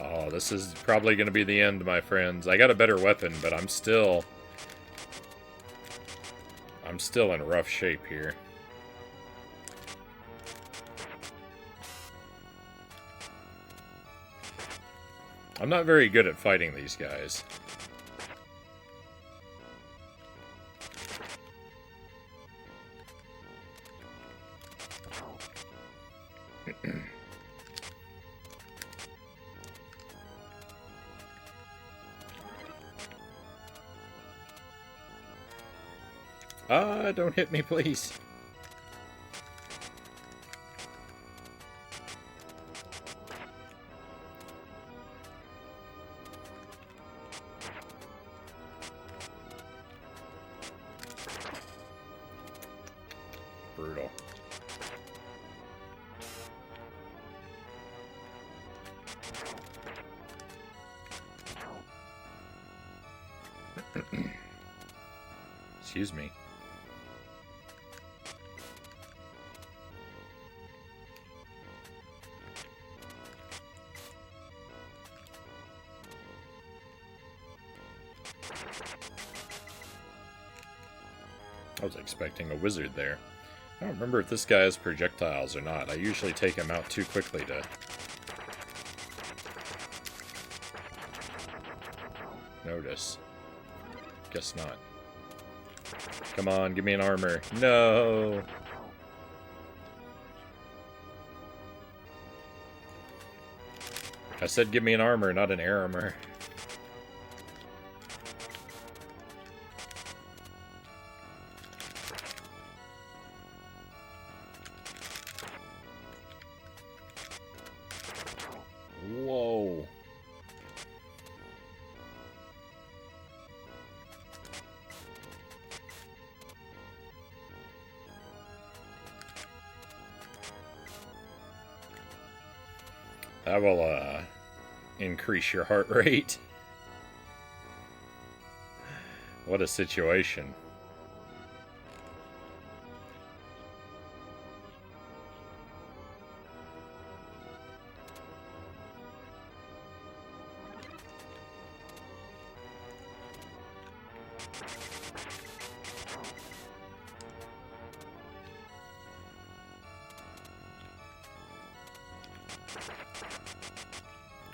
Oh, this is probably going to be the end, my friends. I got a better weapon, but I'm still in rough shape here. I'm not very good at fighting these guys. Don't hit me, please. Brutal. Excuse me. I was expecting a wizard there. I don't remember if this guy has projectiles or not. I usually take him out too quickly to... notice. Guess not. Come on, give me an armor. No! I said give me an armor, not an air armor. Whoa. That will, increase your heart rate. What a situation.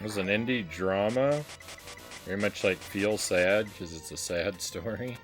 It was an indie drama. Very much like Feel Sad, because it's a sad story.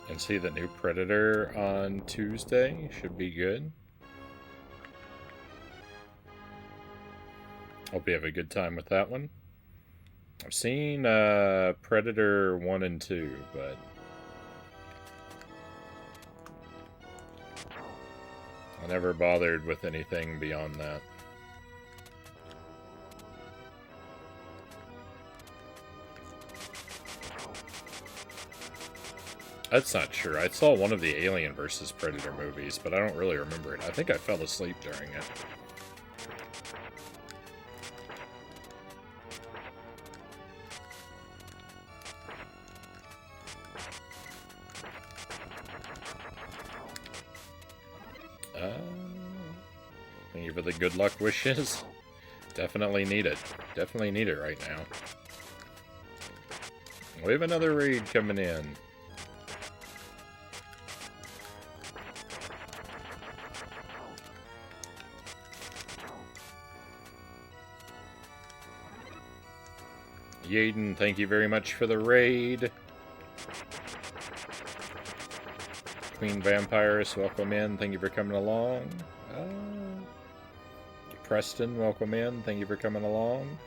Can see the new Predator on Tuesday. Should be good. Hope you have a good time with that one. I've seen Predator 1 and 2, but I never bothered with anything beyond that. That's not true. I saw one of the Alien vs. Predator movies, but I don't really remember it. I think I fell asleep during it. Thank you for the good luck wishes. Definitely need it. Definitely need it right now. We have another raid coming in. Yaden, thank you very much for the raid. Queen Vampirus, welcome in. Thank you for coming along. Preston, welcome in. Thank you for coming along.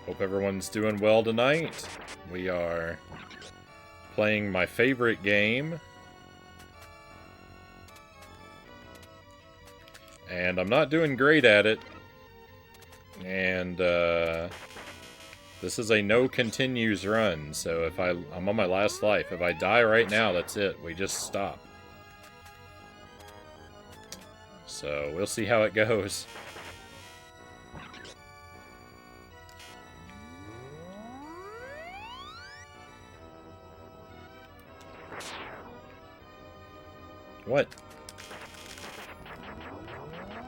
Hope everyone's doing well tonight. We are playing my favorite game. And I'm not doing great at it. And this is a no continues run, so if I'm on my last life. If I die right now, that's it. We just stop. So we'll see how it goes. What?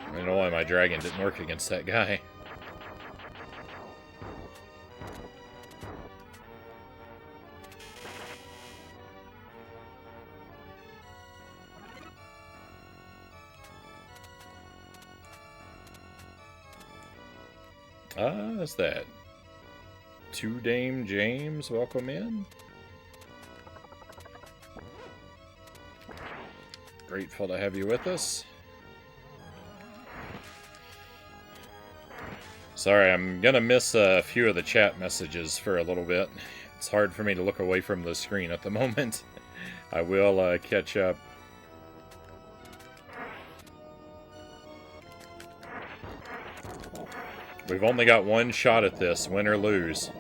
I don't know why my dragon didn't work against that guy. That's that. Two Dame James, welcome in. Grateful to have you with us. Sorry, I'm gonna miss a few of the chat messages for a little bit. It's hard for me to look away from the screen at the moment. I will catch up. We've only got one shot at this, win or lose.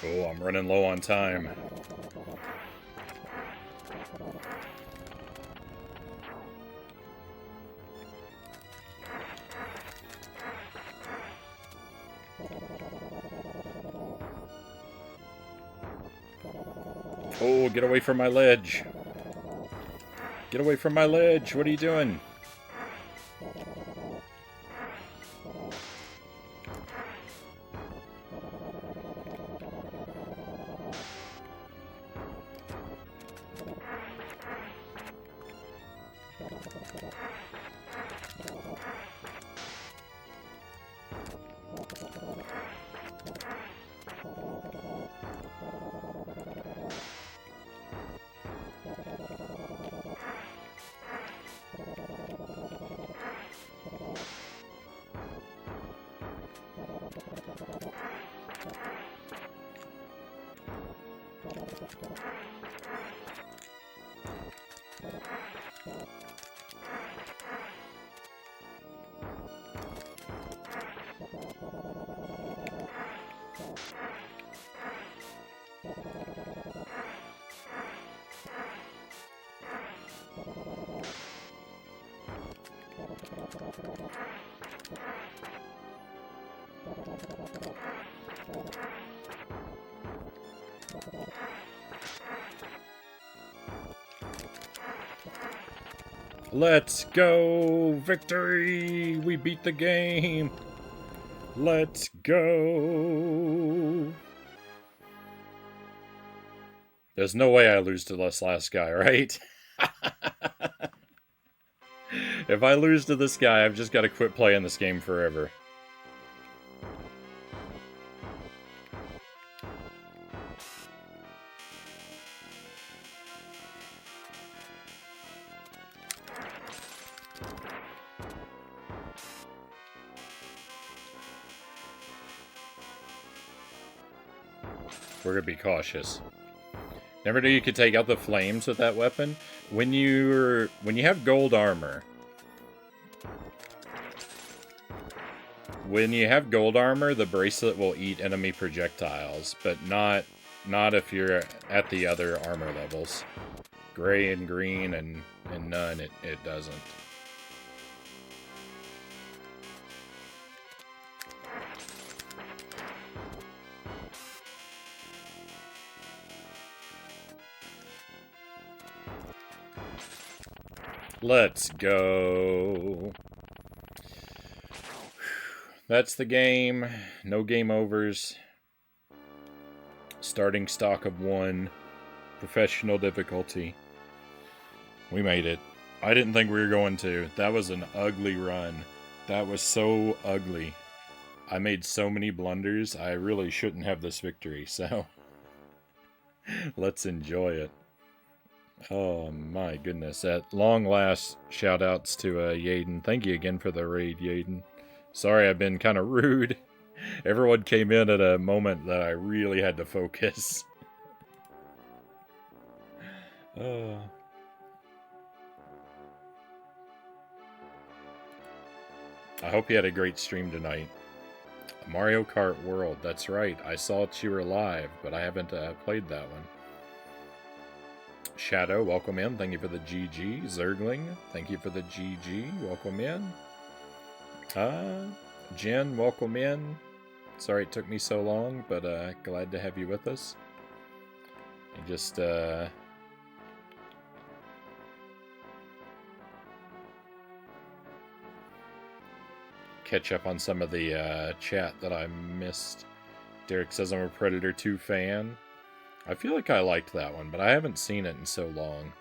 Oh, I'm running low on time. Oh, get away from my ledge. Get away from my ledge. What are you doing? Let's go! Victory! We beat the game! Let's go! There's no way I lose to this last guy, right? If I lose to this guy, I've just got to quit playing this game forever. We're gonna be cautious. Never knew you could take out the flames with that weapon. When you have gold armor, the bracelet will eat enemy projectiles, but not if you're at the other armor levels. Gray and green and none, it doesn't. Let's go. That's the game. No game overs. Starting stock of 1. Professional difficulty. We made it. I didn't think we were going to. That was an ugly run. That was so ugly. I made so many blunders. I really shouldn't have this victory, so let's enjoy it. Oh my goodness. At long last, shout outs to Yaden. Thank you again for the raid, Yaden. Sorry I've been kind of rude. Everyone came in at a moment that I really had to focus. I hope you had a great stream tonight. Mario Kart World, that's right. I saw that you were live, but I haven't played that one. Shadow, welcome in. Thank you for the GG. Zergling, thank you for the GG. Welcome in. Jen, welcome in. Sorry it took me so long, but glad to have you with us. And just catch up on some of the chat that I missed. Derek says I'm a Predator 2 fan. I feel like I liked that one, but I haven't seen it in so long.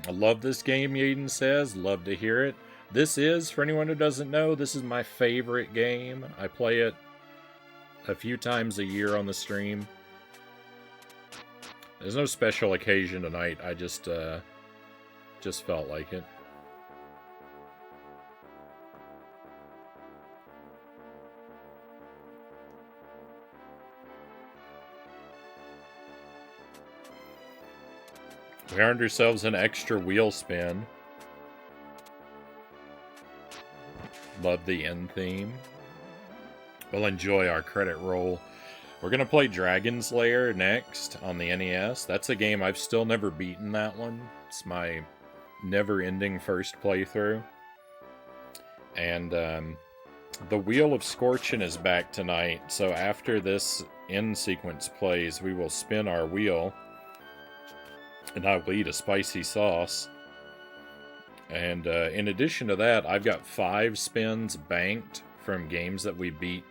I love this game, Yaden says. Love to hear it. This is, for anyone who doesn't know, this is my favorite game. I play it a few times a year on the stream. There's no special occasion tonight. I just felt like it. We earned ourselves an extra wheel spin. Love the end theme. We'll enjoy our credit roll. We're going to play Dragon's Lair next on the NES. That's a game I've still never beaten, that one. It's my never-ending first playthrough. And the Wheel of Scorchin is back tonight. So after this end sequence plays, we will spin our wheel. And I will eat a spicy sauce. And in addition to that, I've got 5 spins banked from games that we beat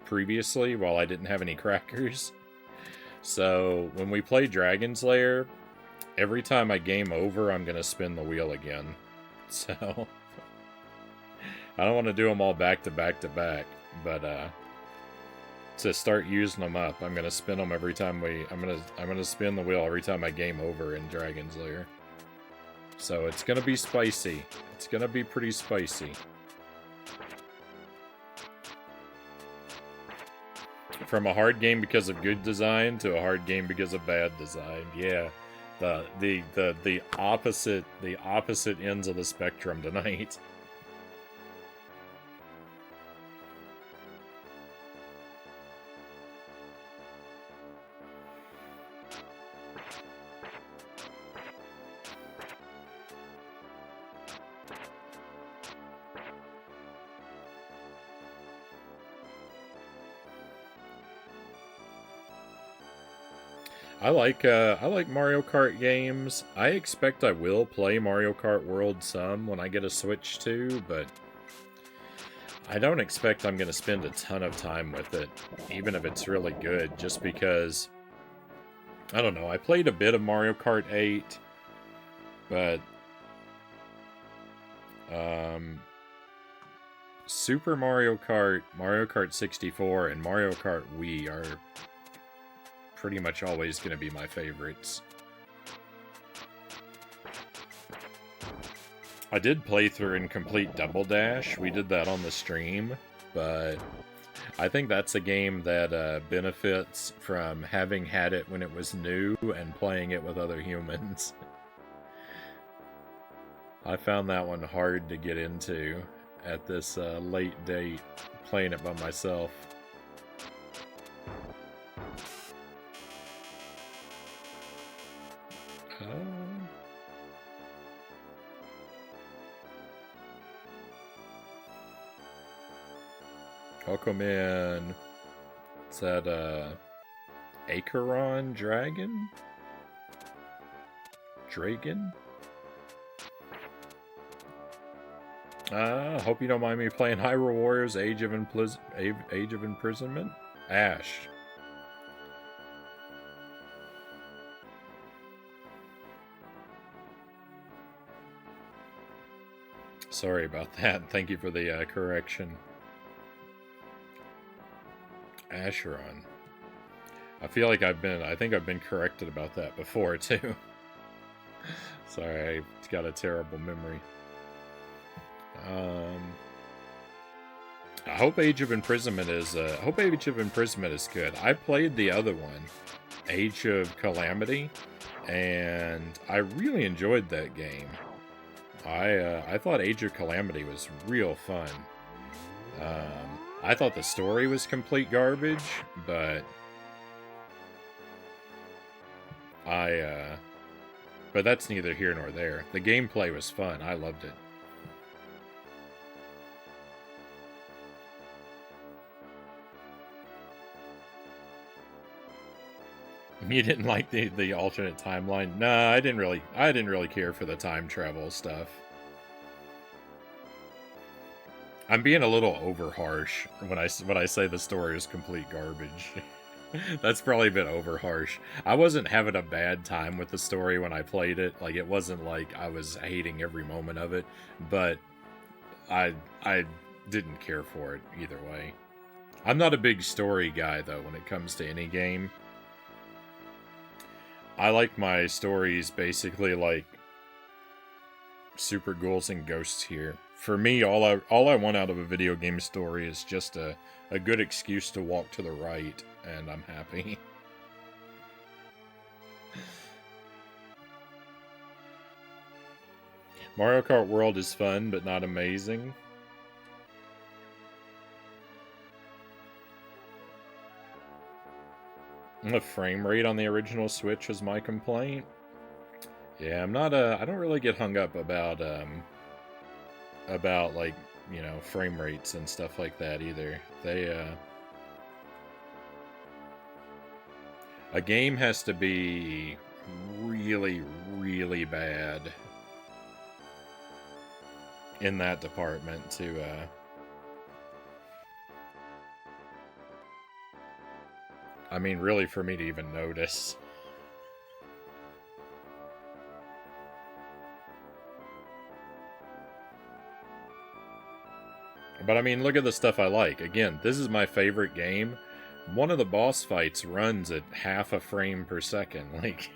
previously while I didn't have any crackers. So when we play Dragon's Lair, every time I game over, I'm going to spin the wheel again. So I don't want to do them all back to back to back, but to start using them up, I'm gonna spin them every time I'm gonna spin the wheel every time I game over in Dragon's Lair. So it's gonna be spicy. It's gonna be pretty spicy. From a hard game because of good design to a hard game because of bad design. Yeah. The opposite ends of the spectrum tonight. I like Mario Kart games. I expect I will play Mario Kart World some when I get a Switch too, but I don't expect I'm going to spend a ton of time with it, even if it's really good, just because, I don't know, I played a bit of Mario Kart 8, but Super Mario Kart, Mario Kart 64, and Mario Kart Wii are pretty much always going to be my favorites. I did play through and complete Double Dash. We did that on the stream, but I think that's a game that benefits from having had it when it was new and playing it with other humans. I found that one hard to get into at this late date, playing it by myself. Welcome in. Is that Acheron Dragon? Hope you don't mind me playing Hyrule Warriors Age of Imprisonment? Ash. Sorry about that. Thank you for the correction. Acheron. I feel like I think I've been corrected about that before, too. Sorry, I've got a terrible memory. I hope Age of Imprisonment is good. I played the other one, Age of Calamity, and I really enjoyed that game. I thought Age of Calamity was real fun. I thought the story was complete garbage, but but that's neither here nor there. The gameplay was fun. I loved it. You didn't like the alternate timeline? Nah, I didn't really care for the time travel stuff. I'm being a little over harsh when I say the story is complete garbage. That's probably a bit over harsh. I wasn't having a bad time with the story when I played it. Like, it wasn't like I was hating every moment of it, but I didn't care for it either way. I'm not a big story guy though when it comes to any game. I like my stories basically like Super Ghouls and Ghosts here. For me, all I want out of a video game story is just a good excuse to walk to the right, and I'm happy. Mario Kart World is fun, but not amazing. The frame rate on the original Switch was my complaint. Yeah, I'm not I don't really get hung up about like, you know, frame rates and stuff like that either. A game has to be really, really bad in that department to I mean, really, for me to even notice. But I mean, look at the stuff I like. Again, this is my favorite game. One of the boss fights runs at half a frame per second. Like,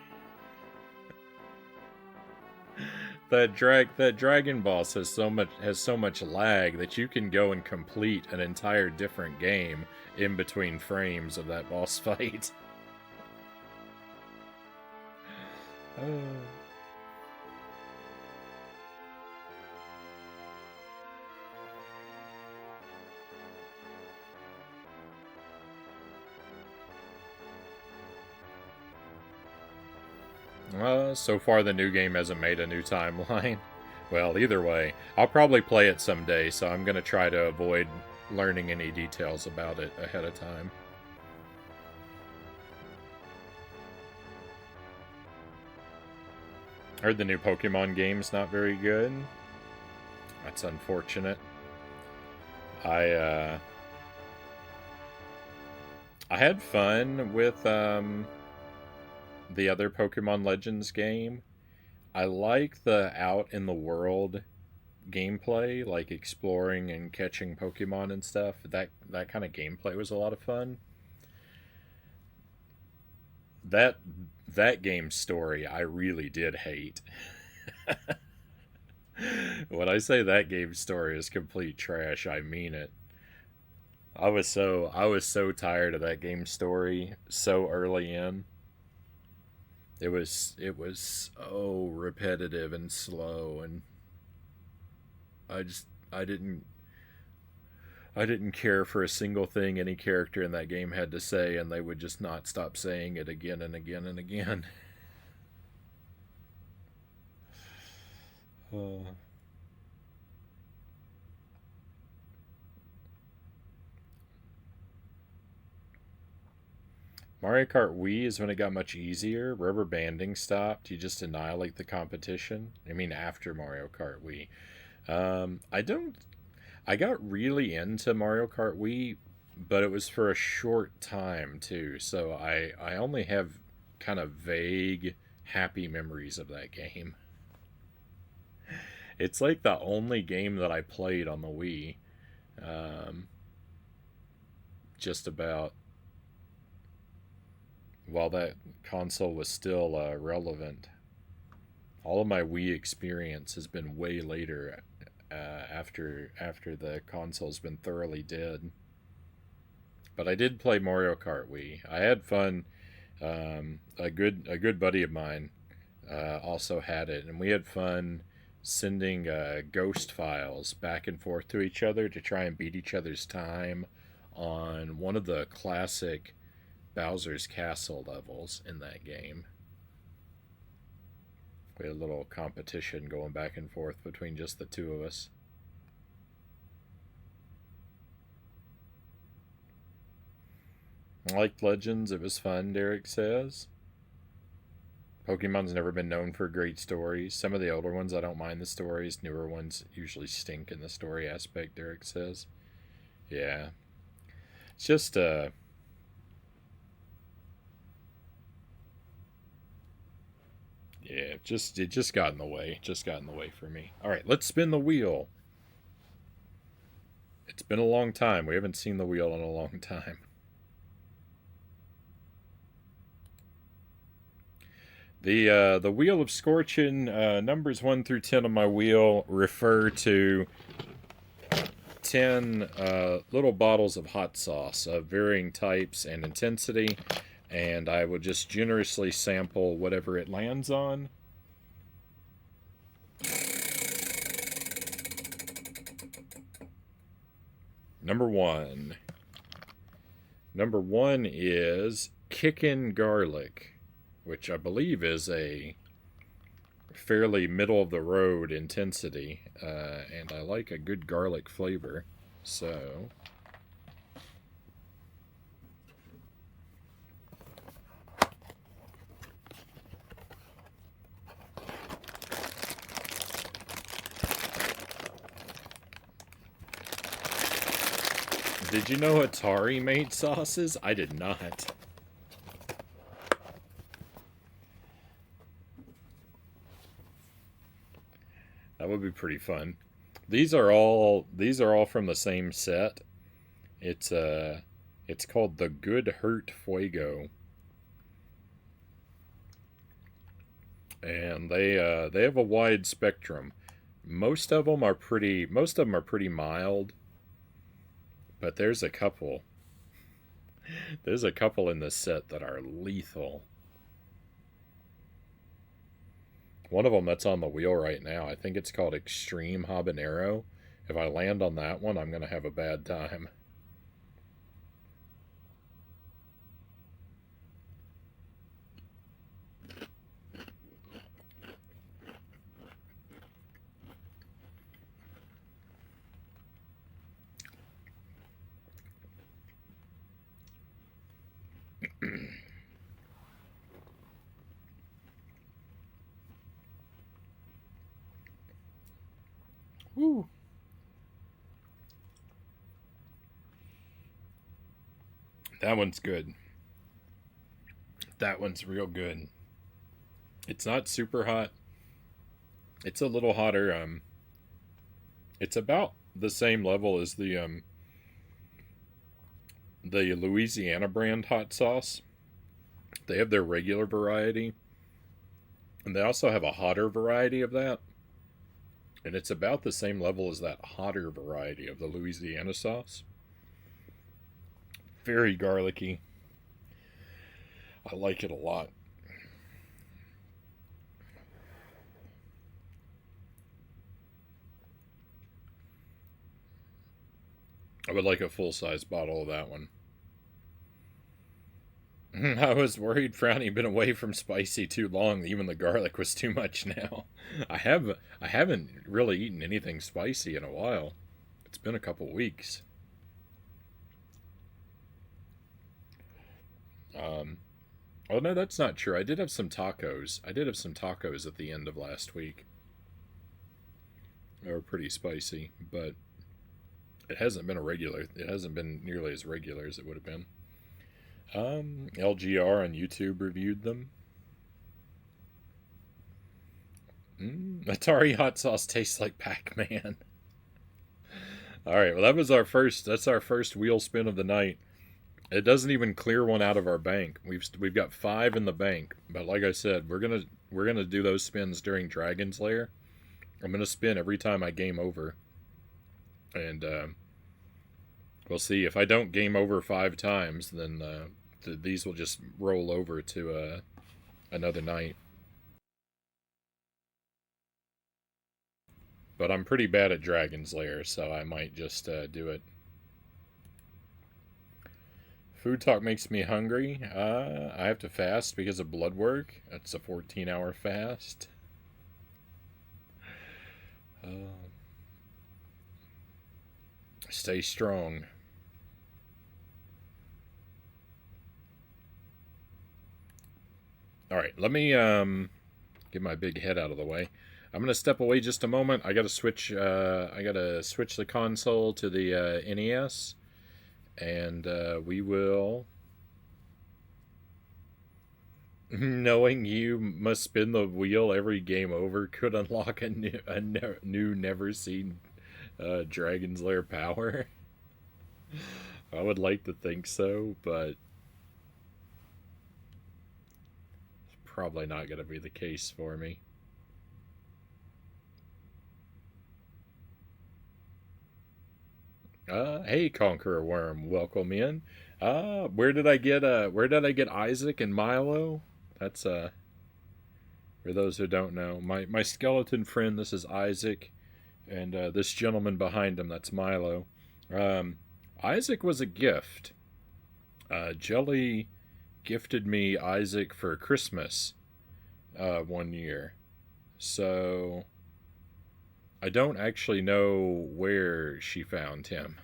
that dragon boss has so much lag that you can go and complete an entire different game in between frames of that boss fight. Oh. So far the new game hasn't made a new timeline. Well, either way, I'll probably play it someday, so I'm going to try to avoid learning any details about it ahead of time. Heard the new Pokemon game's not very good. That's unfortunate. I had fun with the other Pokemon Legends game. I like the out in the world gameplay, like exploring and catching Pokemon and stuff. That kind of gameplay was a lot of fun. That game's story I really did hate. When I say that game's story is complete trash, I mean it. I was so tired of that game's story so early in. It was so repetitive and slow, and I just I didn't care for a single thing any character in that game had to say, and they would just not stop saying it again and again and again. Oh. Mario Kart Wii is when it got much easier. Rubber banding stopped. You just annihilate the competition. I mean, after Mario Kart Wii. I don't. I got really into Mario Kart Wii, but it was for a short time too. So I only have kind of vague, happy memories of that game. It's like the only game that I played on the Wii. Um, just about while that console was still relevant. All of my Wii experience has been way later, after the console's been thoroughly dead. But I did play Mario Kart Wii. I had fun. A good buddy of mine also had it, and we had fun sending ghost files back and forth to each other to try and beat each other's time on one of the classic Bowser's Castle levels in that game. We had a little competition going back and forth between just the two of us. I liked Legends. It was fun, Derek says. Pokemon's never been known for great stories. Some of the older ones, I don't mind the stories. Newer ones usually stink in the story aspect, Derek says. Yeah. It's just, yeah, it just got in the way. It just got in the way for me. All right, let's spin the wheel. It's been a long time. We haven't seen the wheel in a long time. The wheel of Scorchin, numbers 1 through 10 on my wheel refer to 10 little bottles of hot sauce of varying types and intensity, and I will just generously sample whatever it lands on. Number one. Number one is Kickin' Garlic, which I believe is a fairly middle of the road intensity, and I like a good garlic flavor. So, did you know Atari made sauces? I did not. That would be pretty fun. These are all from the same set. It's it's called the Good Hurt Fuego. and they have a wide spectrum. Most of them are pretty mild, but there's a couple in this set that are lethal. One of them that's on the wheel right now, I think it's called Extreme Habanero. If I land on that one, I'm going to have a bad time. Woo. That one's good. That one's real good. It's not super hot. It's a little hotter. It's about the same level as the Louisiana brand hot sauce. They have their regular variety, and they also have a hotter variety of that. And it's about the same level as that hotter variety of the Louisiana sauce. Very garlicky. I like it a lot. I would like a full size bottle of that one. I was worried Frownie been away from spicy too long. Even the garlic was too much now. I haven't really eaten anything spicy in a while. It's been a couple weeks. Um, oh no, that's not true. I did have some tacos. I did have some tacos at the end of last week. They were pretty spicy, but it hasn't been a regular. It hasn't been nearly as regular as it would have been. LGR on YouTube reviewed them. Atari hot sauce tastes like Pac-Man. All right, well that's our first wheel spin of the night. It doesn't even clear one out of our bank. We've got 5 in the bank, but like I said, we're gonna do those spins during Dragon's Lair. I'm gonna spin every time I game over, and we'll see if I don't game over 5 times, then these will just roll over to another night. But I'm pretty bad at Dragon's Lair, so I might just do it. Food talk makes me hungry. I have to fast because of blood work. It's a 14-hour fast. Uh, Stay strong. All right, let me get my big head out of the way. I'm gonna step away just a moment. I gotta switch. I gotta switch the console to the NES, and we will. Knowing you must spin the wheel every game over could unlock new never seen Dragon's Lair power. I would like to think so, but it's probably not going to be the case for me. Hey, Conqueror Worm, welcome in. Where did I get Isaac and Milo? That's for those who don't know, my skeleton friend. This is Isaac, and this gentleman behind him, that's Milo. Um, Isaac was a gift. Jelly gifted me Isaac for Christmas one year, so I don't actually know where she found him.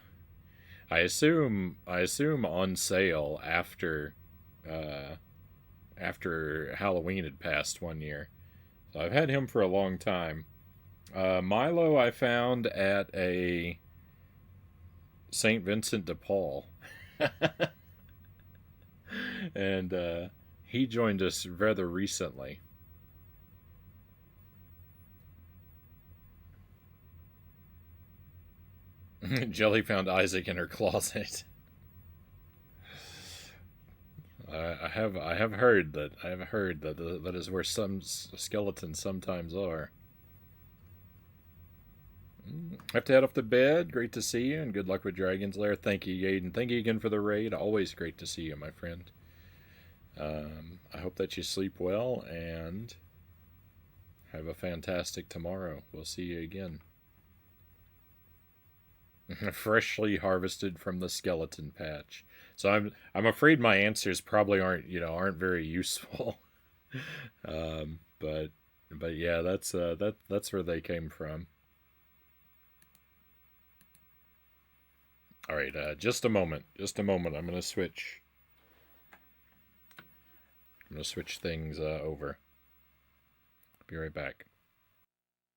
I assume on sale uh, after Halloween had passed one year. So I've had him for a long time. Milo I found at a St. Vincent de Paul, and he joined us rather recently. Jelly found Isaac in her closet. I have heard that that is where some skeletons sometimes are. Have to head off to bed. Great to see you, and good luck with Dragon's Lair. Thank you, Yaden. Thank you again for the raid. Always great to see you, my friend. I hope that you sleep well and have a fantastic tomorrow. We'll see you again. Freshly harvested from the skeleton patch. So I'm afraid my answers probably aren't very useful. But yeah, that's where they came from. All right, just a moment. Just a moment. I'm gonna switch. I'm gonna switch things over. Be right back.